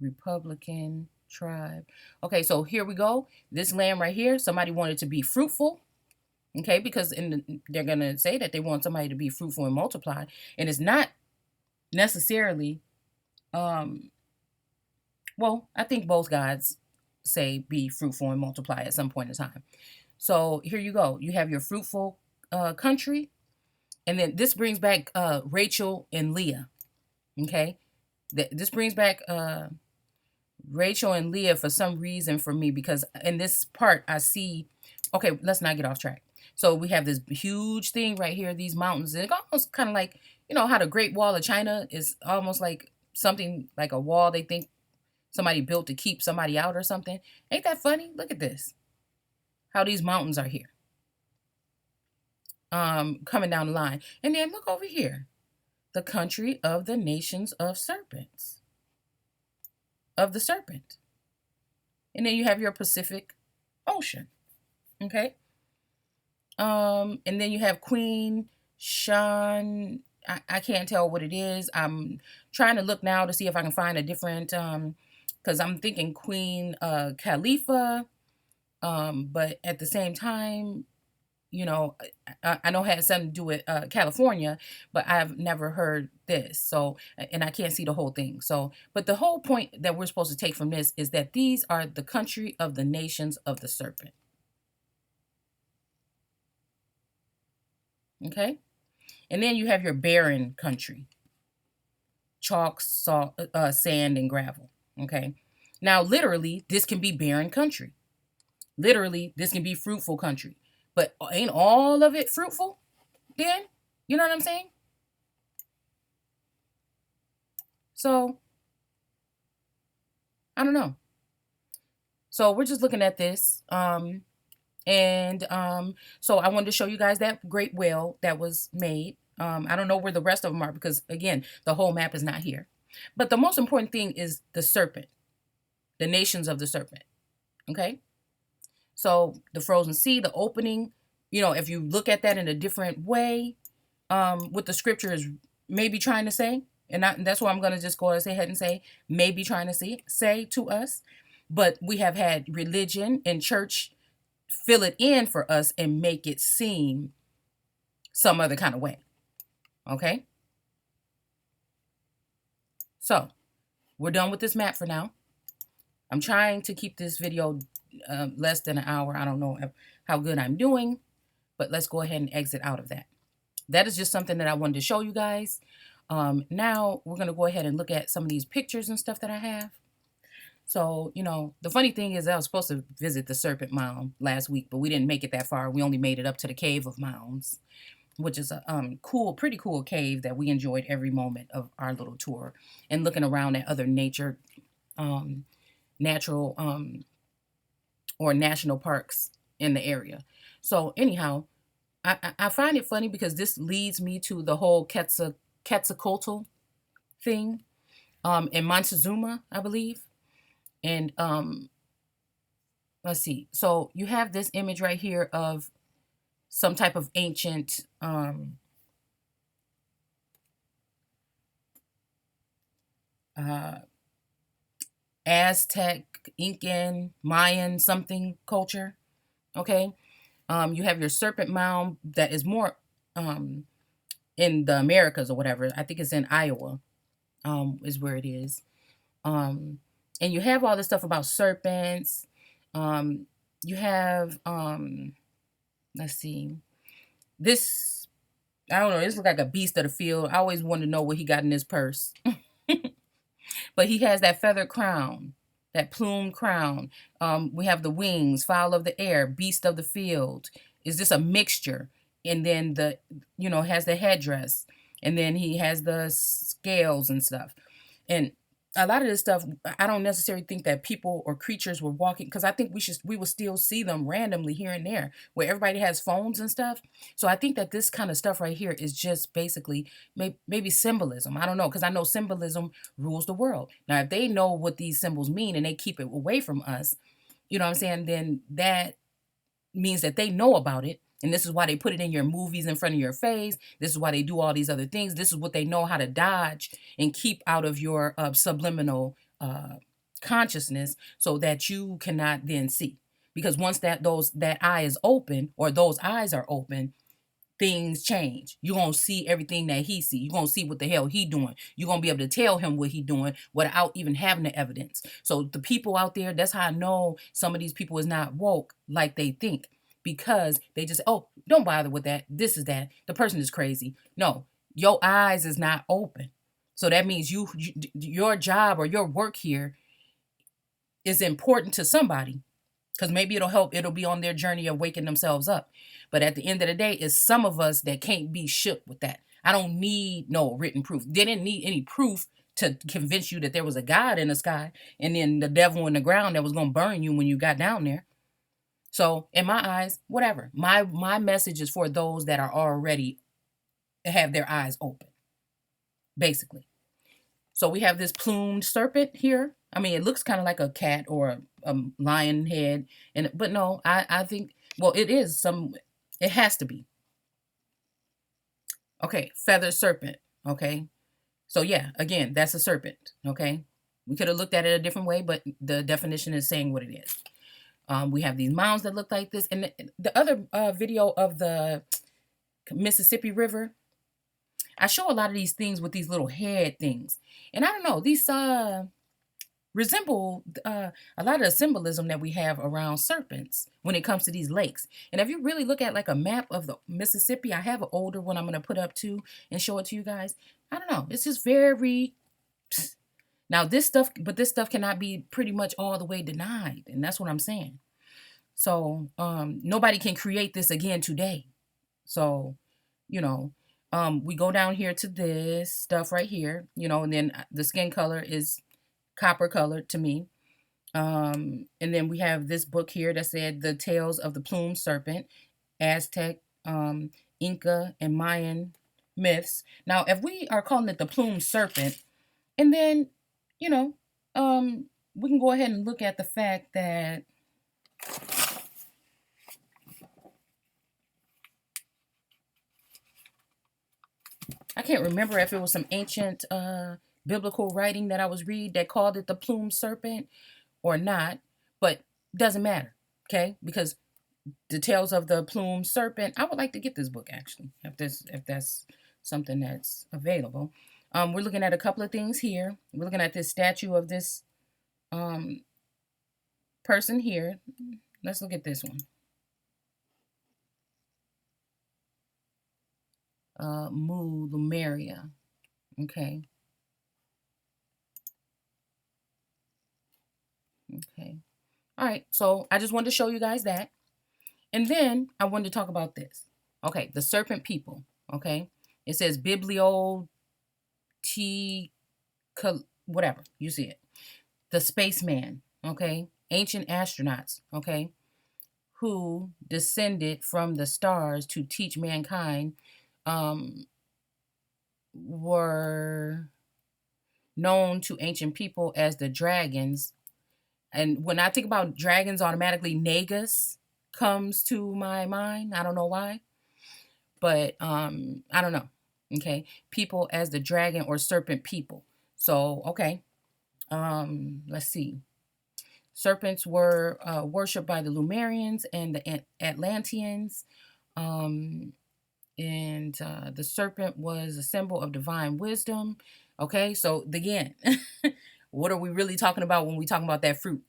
S1: Republican tribe. Okay, so here we go. This land right here, somebody wanted to be fruitful. Okay, because they're going to say that they want somebody to be fruitful and multiply. And it's not necessarily, well, I think both gods say be fruitful and multiply at some point in time. So here you go. You have your fruitful country. And then this brings back Rachel and Leah. Okay, this brings back Rachel and Leah for some reason for me, because in this part I see, okay, let's not get off track. So we have this huge thing right here, these mountains, and it's almost kind of like, how the Great Wall of China is almost like something like a wall they think somebody built to keep somebody out or something. Ain't that funny? Look at this. How these mountains are here. Coming down the line. And then look over here. The country of the nations of serpents. Of the serpent. And then you have your Pacific Ocean. Okay? And then you have Queen Sean. I can't tell what it is. I'm trying to look now to see if I can find a different because I'm thinking Queen Khalifa. But at the same time, you know, I know it has something to do with California, but I've never heard this. So, and I can't see the whole thing. So, but the whole point that we're supposed to take from this is that these are the country of the nations of the serpent. Okay. And then you have your barren country, chalk, salt, sand, and gravel. Okay. Now, literally, this can be barren country. Literally, this can be fruitful country. But ain't all of it fruitful then? You know what I'm saying? So, I don't know. So, we're just looking at this. So I wanted to show you guys that great whale that was made. I don't know where the rest of them are because, again, the whole map is not here. But the most important thing is the serpent, the nations of the serpent. Okay? So the frozen sea, the opening, you know, if you look at that in a different way, what the scripture is maybe trying to say, and that's why I'm going to just go ahead and say, maybe trying to say to us. But we have had religion and church fill it in for us and make it seem some other kind of way. Okay? So, we're done with this map for now. I'm trying to keep this video less than an hour. I don't know how good I'm doing, but let's go ahead and exit out of that. That is just something that I wanted to show you guys. Now, we're going to go ahead and look at some of these pictures and stuff that I have. So, you know, the funny thing is I was supposed to visit the Serpent Mound last week, but we didn't make it that far. We only made it up to the Cave of Mounds, which is a pretty cool cave that we enjoyed every moment of our little tour and looking around at other natural or national parks in the area. So anyhow, I find it funny because this leads me to the whole Quetzalcoatl thing in Montezuma, I believe. And let's see. So you have this image right here of some type of ancient Aztec, Incan, Mayan something culture. Okay. You have your serpent mound that is more in the Americas or whatever. I think it's in Iowa, is where it is. And you have all this stuff about serpents. You have let's see. This, I don't know, this looks like a beast of the field. I always want to know what he got in his purse. But he has that feather crown, that plume crown. We have the wings, fowl of the air, beast of the field. Is this a mixture? And then has the headdress. And then he has the scales and stuff. And a lot of this stuff, I don't necessarily think that people or creatures were walking, because I think we will still see them randomly here and there where everybody has phones and stuff. So I think that this kind of stuff right here is just basically maybe symbolism. I don't know, because I know symbolism rules the world. Now, if they know what these symbols mean and they keep it away from us, you know what I'm saying, then that means that they know about it. And this is why they put it in your movies in front of your face. This is why they do all these other things. This is what they know how to dodge and keep out of your subliminal consciousness so that you cannot then see. Because once that eye is open, or those eyes are open, things change. You're going to see everything that he see. You're going to see what the hell he doing. You're going to be able to tell him what he doing without even having the evidence. So the people out there, that's how I know some of these people is not woke like they think. Because they just, oh, don't bother with that. This is that. The person is crazy. No, your eyes is not open. So that means your job or your work here is important to somebody. Because maybe it'll be on their journey of waking themselves up. But at the end of the day, it's some of us that can't be shook with that. I don't need no written proof. They didn't need any proof to convince you that there was a God in the sky and then the devil in the ground that was going to burn you when you got down there. So in my eyes, whatever. My message is for those that are already have their eyes open, basically. So we have this plumed serpent here. I mean, it looks kind of like a cat or a lion head, but no, I think, well, it is some. It has to be. Okay, feathered serpent. Okay. So yeah, again, that's a serpent. Okay. We could have looked at it a different way, but the definition is saying what it is. We have these mounds that look like this. And the other video of the Mississippi River, I show a lot of these things with these little head things. And I don't know, these resemble a lot of the symbolism that we have around serpents when it comes to these lakes. And if you really look at like a map of the Mississippi, I have an older one I'm going to put up too and show it to you guys. I don't know. It's just very... Now this stuff, but this stuff cannot be pretty much all the way denied. And that's what I'm saying. So nobody can create this again today. So, you know, we go down here to this stuff right here, you know, and then the skin color is copper colored to me. And then we have this book here that said The Tales of the Plumed Serpent, Aztec, Inca, and Mayan myths. Now, if we are calling it the plumed serpent, and then, you know, we can go ahead and look at the fact that I can't remember if it was some ancient biblical writing that I was reading that called it the plumed serpent or not, but doesn't matter, okay? Because the Tales of the Plumed Serpent, I would like to get this book actually, if that's something that's available. We're looking at a couple of things here. We're looking at this statue of this person here. Let's look at this one. Mu Lumeria. Okay. Okay. All right. So I just wanted to show you guys that. And then I wanted to talk about this. Okay. The serpent people. Okay. It says Biblio T, whatever. You see it. The spaceman. Okay. Ancient astronauts. Okay. Who descended from the stars to teach mankind, were known to ancient people as the dragons. And when I think about dragons, automatically Nagus comes to my mind. I don't know why, but I don't know. Okay, people as the dragon or serpent people. So okay, let's see. Serpents were worshipped by the Lumerians and the Atlanteans. And the serpent was a symbol of divine wisdom. Okay, so again, what are we really talking about when we talking about that fruit?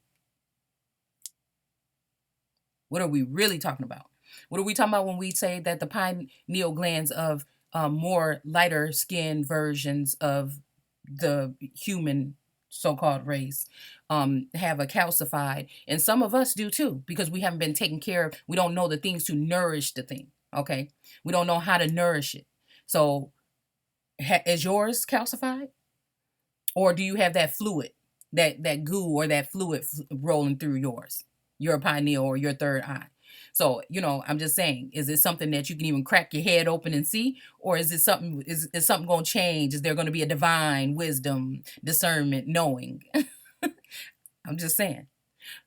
S1: What are we really talking about? What are we talking about when we say that the pineal glands of more lighter skinned versions of the human so-called race have a calcified, and some of us do too, because we haven't been taken care of. We don't know the things to nourish the thing. Okay, we don't know how to nourish it. So is yours calcified, or do you have that fluid, that goo or that fluid rolling through your pineal or your third eye? So, you know, I'm just saying, is it something that you can even crack your head open and see? Or is it something, is something going to change? Is there going to be a divine wisdom, discernment, knowing? I'm just saying.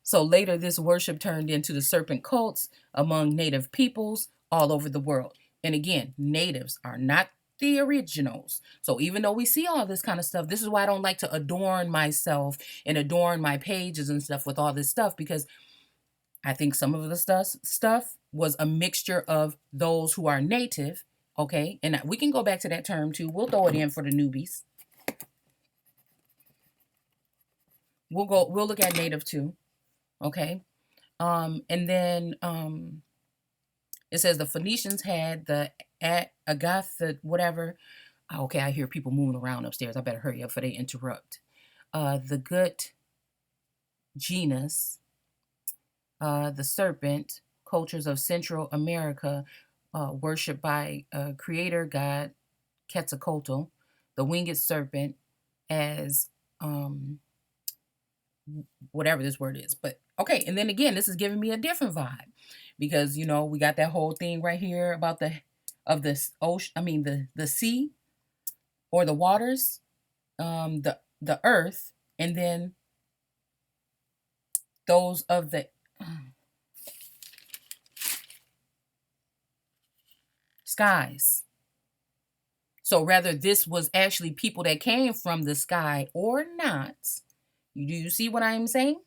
S1: So later, this worship turned into the serpent cults among native peoples all over the world. And again, natives are not the originals. So even though we see all this kind of stuff, this is why I don't like to adorn myself and adorn my pages and stuff with all this stuff, because I think some of the stuff was a mixture of those who are native, okay? And we can go back to that term too. We'll throw it in for the newbies. We'll look at native too, okay? And then it says the Phoenicians had the Agatha, whatever. Okay, I hear people moving around upstairs. I better hurry up before they interrupt. The good genus, the serpent, cultures of Central America, worshipped by creator god Quetzalcoatl, the winged serpent, as whatever this word is. But okay, and then again, this is giving me a different vibe, because you know we got that whole thing right here about the ocean. I mean the sea or the waters, the earth, and then those of the skies. So whether this was actually people that came from the sky or not, do you see what I'm saying?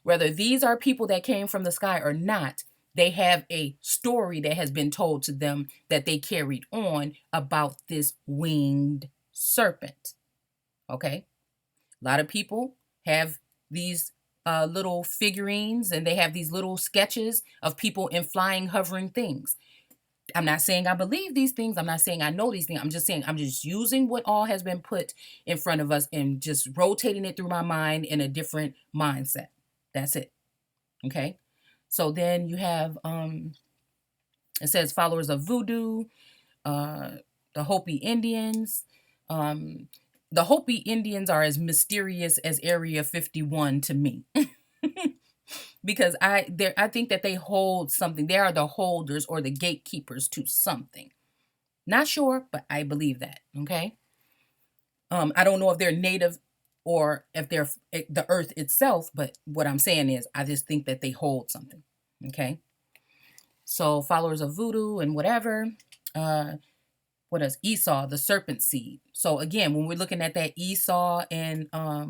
S1: Whether these are people that came from the sky or not, they have a story that has been told to them that they carried on about this winged serpent. Okay? A lot of people have these little figurines, and they have these little sketches of people in flying, hovering things. I'm not saying I believe these things. I'm not saying I know these things. I'm just saying I'm just using what all has been put in front of us and just rotating it through my mind in a different mindset. That's it. Okay. So then you have it says followers of voodoo, uh the Hopi Indians. Um the Hopi Indians are as mysterious as Area 51 to me. Because I think that they hold something. They are the holders or the gatekeepers to something. Not sure, but I believe that. Okay. I don't know if they're native or if they're the earth itself, but what I'm saying is I just think that they hold something. Okay. So followers of voodoo and whatever. Uh what else? Esau, the serpent seed. So again, when we're looking at that Esau and uh,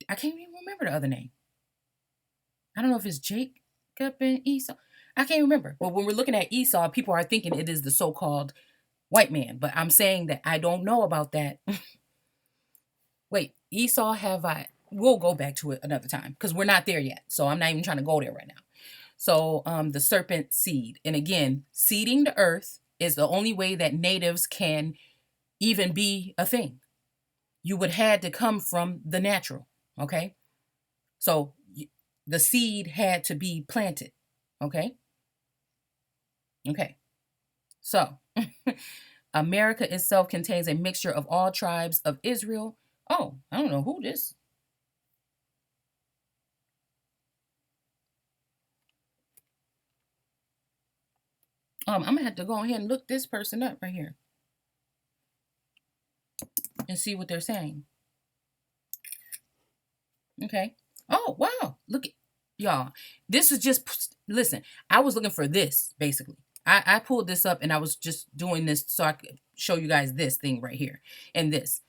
S1: I can't even remember the other name. I don't know if it's Jacob and Esau. I can't remember. But when we're looking at Esau, people are thinking it is the so-called white man. But I'm saying that I don't know about that. Wait, Esau have I? We'll go back to it another time because we're not there yet. So I'm not even trying to go there right now. So the serpent seed. And again, seeding the earth is the only way that natives can even be a thing. You would had to come from the natural. Okay. So the seed had to be planted. Okay. Okay. So America itself contains a mixture of all tribes of Israel. Oh, I don't know who this. I'm gonna have to go ahead and look this person up right here and see what they're saying. Okay. Oh wow. Look at y'all. This is just listen. I was looking for this basically. I pulled this up and I was just doing this so I could show you guys this thing right here and this.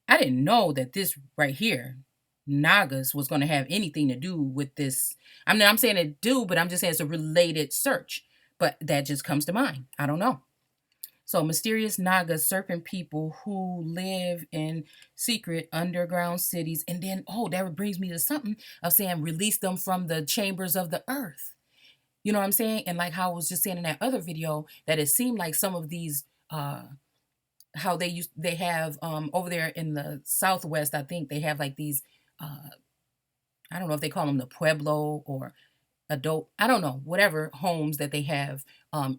S1: I didn't know that this right here, Nagas, was going to have anything to do with this. I mean, I'm saying it do, but I'm just saying it's a related search. But that just comes to mind. I don't know. So, mysterious Naga serpent people who live in secret underground cities. And then, oh, that brings me to something of saying release them from the chambers of the earth. You know what I'm saying? And like how I was just saying in that other video, that it seemed like some of these, how they have over there in the Southwest, I think they have like these, uh, I don't know if they call them the Pueblo or adult, I don't know, whatever homes that they have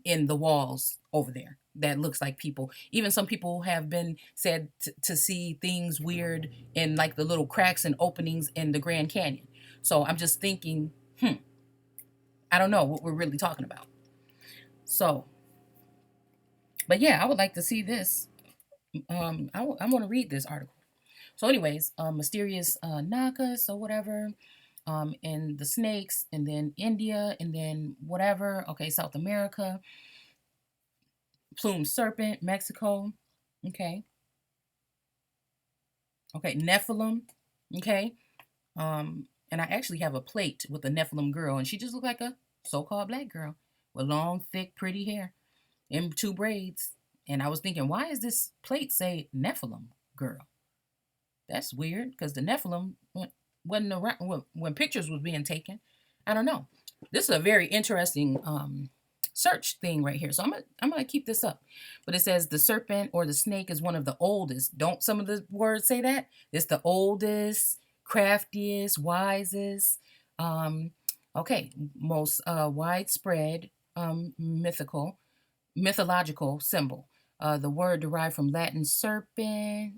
S1: in the walls over there that looks like people. Even some people have been said to see things weird in like the little cracks and openings in the Grand Canyon. So I'm just thinking, I don't know what we're really talking about. So, but yeah, I would like to see this. I want to read this article. So, anyways, mysterious Nagas or whatever, and the snakes, and then India, and then whatever. Okay, South America, plumed serpent, Mexico. Okay, okay, Nephilim. Okay, and I actually have a plate with a Nephilim girl, and she just looked like a so-called black girl with long, thick, pretty hair and two braids. And I was thinking, why is this plate say Nephilim girl? That's weird because the Nephilim wasn't around when pictures was being taken. I don't know. This is a very interesting search thing right here. So I'm gonna keep this up. But it says the serpent or the snake is one of the oldest. Don't some of the words say that? It's the oldest, craftiest, wisest. Um, okay, most widespread mythological symbol. The word derived from Latin serpent,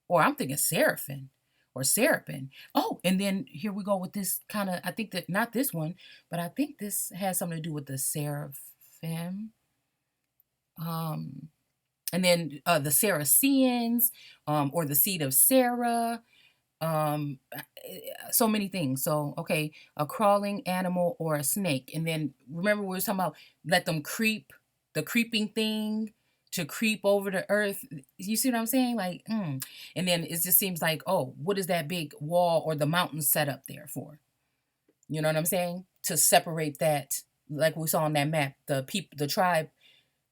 S1: or I'm thinking seraphim or seraphim. Oh, and then here we go with this kind of, I think that not this one, but I think this has something to do with the seraphim. And then the Saracens, or the seed of Sarah. Um, so many things. So, okay, a crawling animal or a snake. And then remember, we were talking about let them creep, the creeping thing to creep over the earth. You see what I'm saying? Like, and then it just seems like, oh, what is that big wall or the mountain set up there for? You know what I'm saying? To separate that, like we saw on that map, the people, the tribe,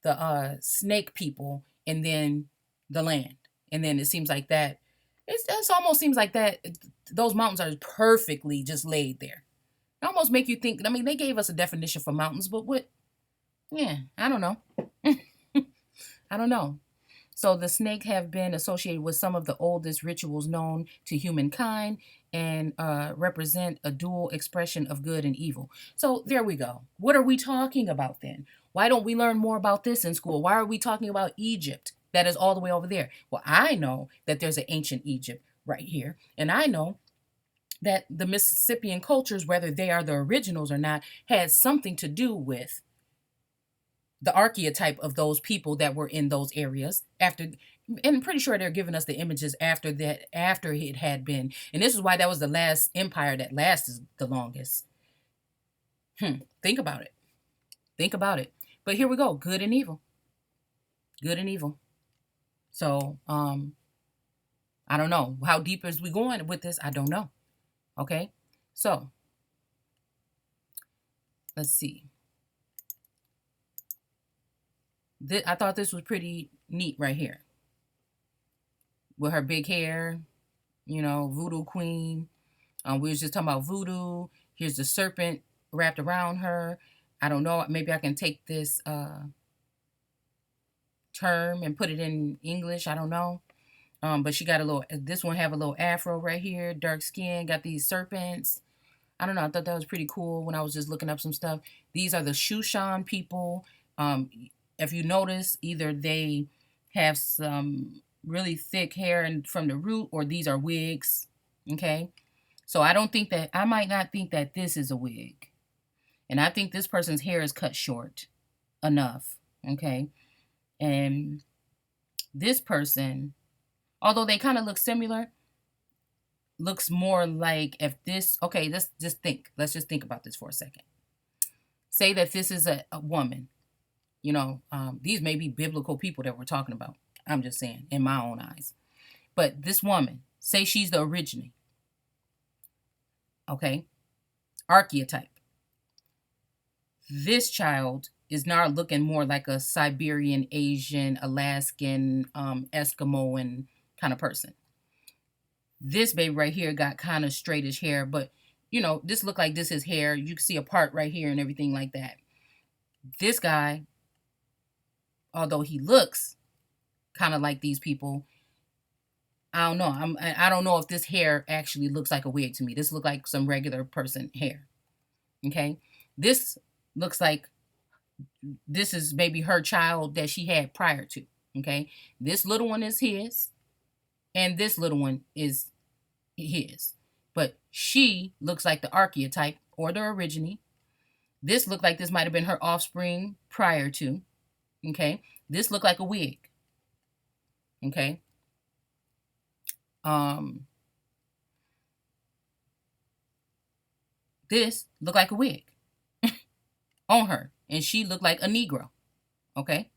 S1: the snake people, and then the land. And then it seems like that. It almost seems like that. Those mountains are perfectly just laid there. It almost make you think. I mean, they gave us a definition for mountains, but what? Yeah, I don't know. I don't know. So the snake have been associated with some of the oldest rituals known to humankind and represent a dual expression of good and evil. So there we go. What are we talking about then? Why don't we learn more about this in school? Why are we talking about Egypt that is all the way over there? Well, I know that there's an ancient Egypt right here. And I know that the Mississippian cultures, whether they are the originals or not, had something to do with the archetype of those people that were in those areas after, and I'm pretty sure they're giving us the images after that, after it had been, and this is why that was the last empire that lasted the longest. Think about it. Think about it. But here we go. Good and evil. Good and evil. So I don't know how deep is we going with this. I don't know. Okay, so let's see. I thought this was pretty neat right here with her big hair, voodoo queen. We was just talking about voodoo. Here's the serpent wrapped around her. I don't know. Maybe I can take this term and put it in English. I don't know. But she got a little. This one have a little afro right here, dark skin. Got these serpents. I don't know. I thought that was pretty cool when I was just looking up some stuff. These are the Shushan people. If you notice, either they have some really thick hair and from the root, or these are wigs. Okay. So I might not think that this is a wig. And I think this person's hair is cut short enough. Okay. And this person, although they kind of look similar, looks more like if this, okay, let's just think about this for a second. Say that this is a woman, these may be biblical people that we're talking about. I'm just saying, in my own eyes. But this woman, say she's the original, okay, archetype. This child is now looking more like a Siberian, Asian, Alaskan, Eskimoan kind of person. This baby right here got kind of straightish hair, but this look like this is hair. You can see a part right here and everything like that. This guy, although he looks kind of like these people, I don't know. I don't know if this hair actually looks like a wig to me. This look like some regular person hair. Okay, this looks like this is maybe her child that she had prior to. Okay, this little one is his, and this little one is his. But she looks like the archetype or the original. This looked like this might have been her offspring prior to. Okay, this looked like a wig. Okay. This looked like a wig on her, and she looked like a Negro. Okay,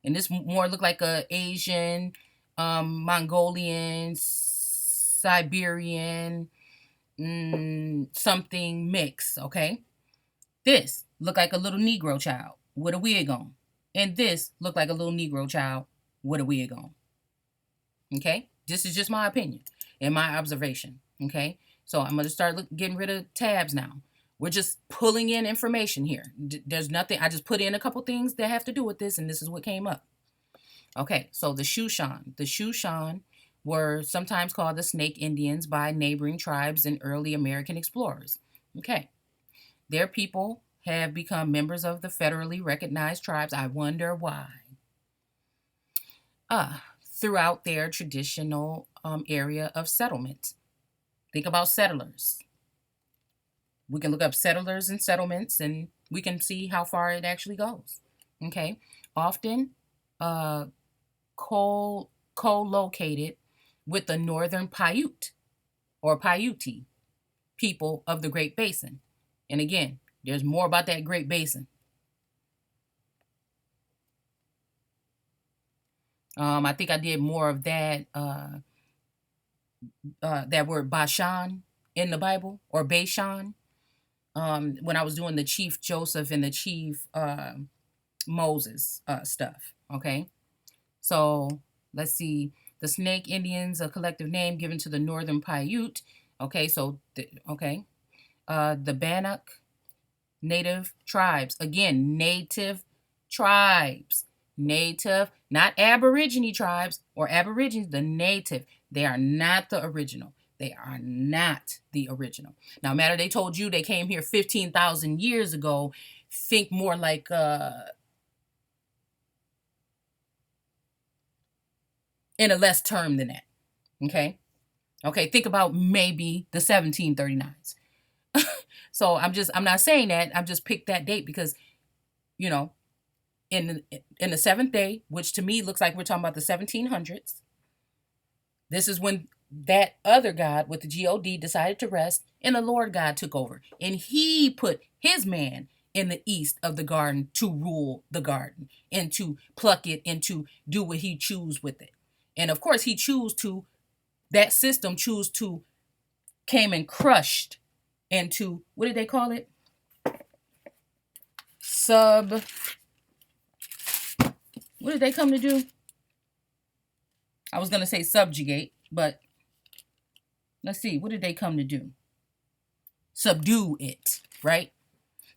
S1: and this more looked like a Asian, Mongolian, Siberian, something mix. Okay, this looked like a little Negro child with a wig on, and this looked like a little Negro child with a wig on. Okay, this is just my opinion and my observation. Okay, so I'm going to start getting rid of tabs now. We're just pulling in information here. There's nothing. I just put in a couple things that have to do with this, and this is what came up. Okay, so the Shushan. The Shushan were sometimes called the Snake Indians by neighboring tribes and early American explorers. Okay, their people have become members of the federally recognized tribes. I wonder why. Throughout their traditional area of settlement. Think about settlers. We can look up settlers and settlements, and we can see how far it actually goes. Okay, often co-located with the northern Paiute. or Paiute people of the Great Basin. And again, there's more about that Great Basin. I think I did more of that that word Bashan in the Bible, or Bashan, when I was doing the Chief Joseph and the Chief Moses stuff. Okay, so let's see. The Snake Indians, a collective name given to the Northern Paiute. Okay, so the Bannock Native tribes. Again, native tribes. Native, not Aborigine tribes or Aborigines, the native. They are not the original. They are not the original. Now, matter they told you they came here 15,000 years ago, think more like in a less term than that. Okay? Okay, think about maybe the 1739s. So I'm not saying that. I'm just picked that date because, you know, in the seventh day, which to me looks like we're talking about the 1700s. This is when that other God with the God decided to rest, and the Lord God took over, and he put his man in the east of the garden to rule the garden and to pluck it and to do what he choose with it. And of course, he chose to, that system chose to, came and crushed into, what did they call it? What did they come to do? I was going to say subjugate, but let's see. What did they come to do? Subdue it, right?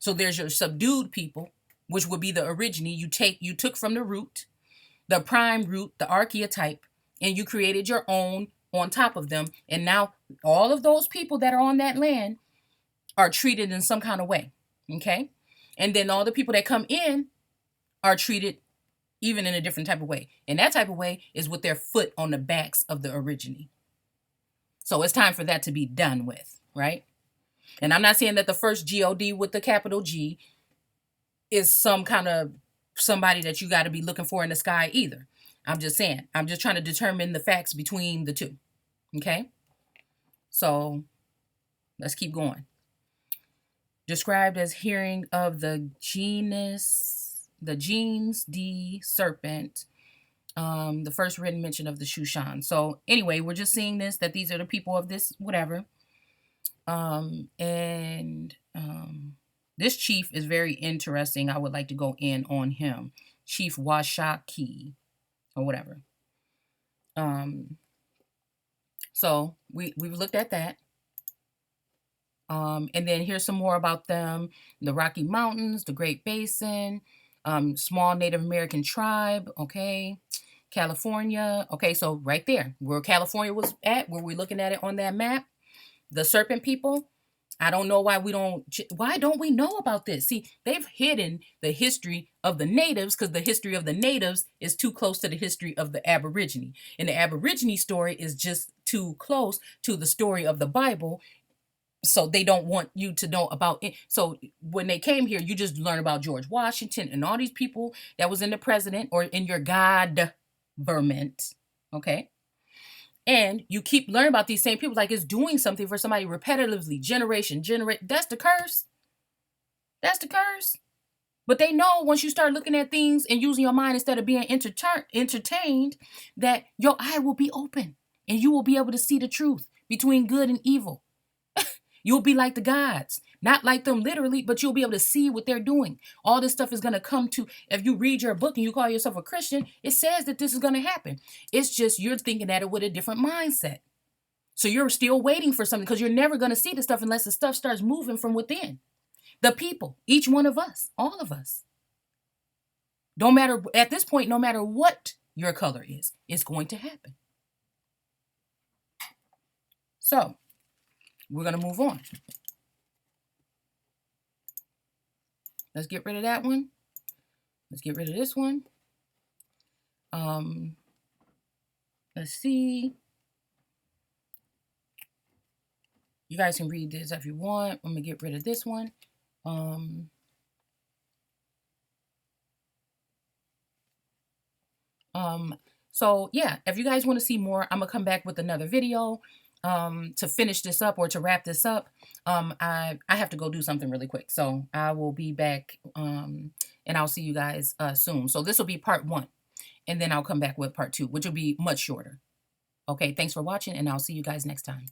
S1: So there's your subdued people, which would be the origine. You took from the root, the prime root, the archetype, and you created your own on top of them. And now all of those people that are on that land are treated in some kind of way. Okay? And then all the people that come in are treated even in a different type of way. And that type of way is with their foot on the backs of the origine. So it's time for that to be done with, right? And I'm not saying that the first God with the capital G is some kind of somebody that you got to be looking for in the sky either. I'm just saying, I'm just trying to determine the facts between the two. Okay? So let's keep going. Described as hearing of the genes, the serpent, the first written mention of the Shushan. So anyway, we're just seeing this, that these are the people of this, whatever. This chief is very interesting. I would like to go in on him. Chief Washaki, or whatever. So we've looked at that. And then here's some more about them. The Rocky Mountains, the Great Basin, small Native American tribe, okay. California, okay, so right there, where California was at, where we're looking at it on that map, the serpent people, I don't know why don't we know about this? See, they've hidden the history of the natives because the history of the natives is too close to the history of the Aborigine. And the Aborigine story is just too close to the story of the Bible. So they don't want you to know about it. So when they came here, you just learn about George Washington and all these people that was in the president or in your God-verment, okay? And you keep learning about these same people like it's doing something for somebody repetitively, generation. That's the curse. That's the curse. But they know once you start looking at things and using your mind instead of being entertained, that your eye will be open and you will be able to see the truth between good and evil. You'll be like the gods, not like them literally, but you'll be able to see what they're doing. All this stuff is going to come to, if you read your book and you call yourself a Christian, it says that this is going to happen. It's just you're thinking at it with a different mindset. So you're still waiting for something because you're never going to see the stuff unless the stuff starts moving from within. The people, each one of us, all of us. Don't matter, at this point, no matter what your color is, it's going to happen. So, we're going to move on. Let's get rid of that one. Let's get rid of this one. Let's see. You guys can read this if you want. I'm going to get rid of this one. So yeah, if you guys want to see more, I'm going to come back with another video. to finish this up or to wrap this up, I have to go do something really quick. So I will be back, and I'll see you guys soon. So this will be part 1, and then I'll come back with part 2, which will be much shorter. Okay, thanks for watching, and I'll see you guys next time.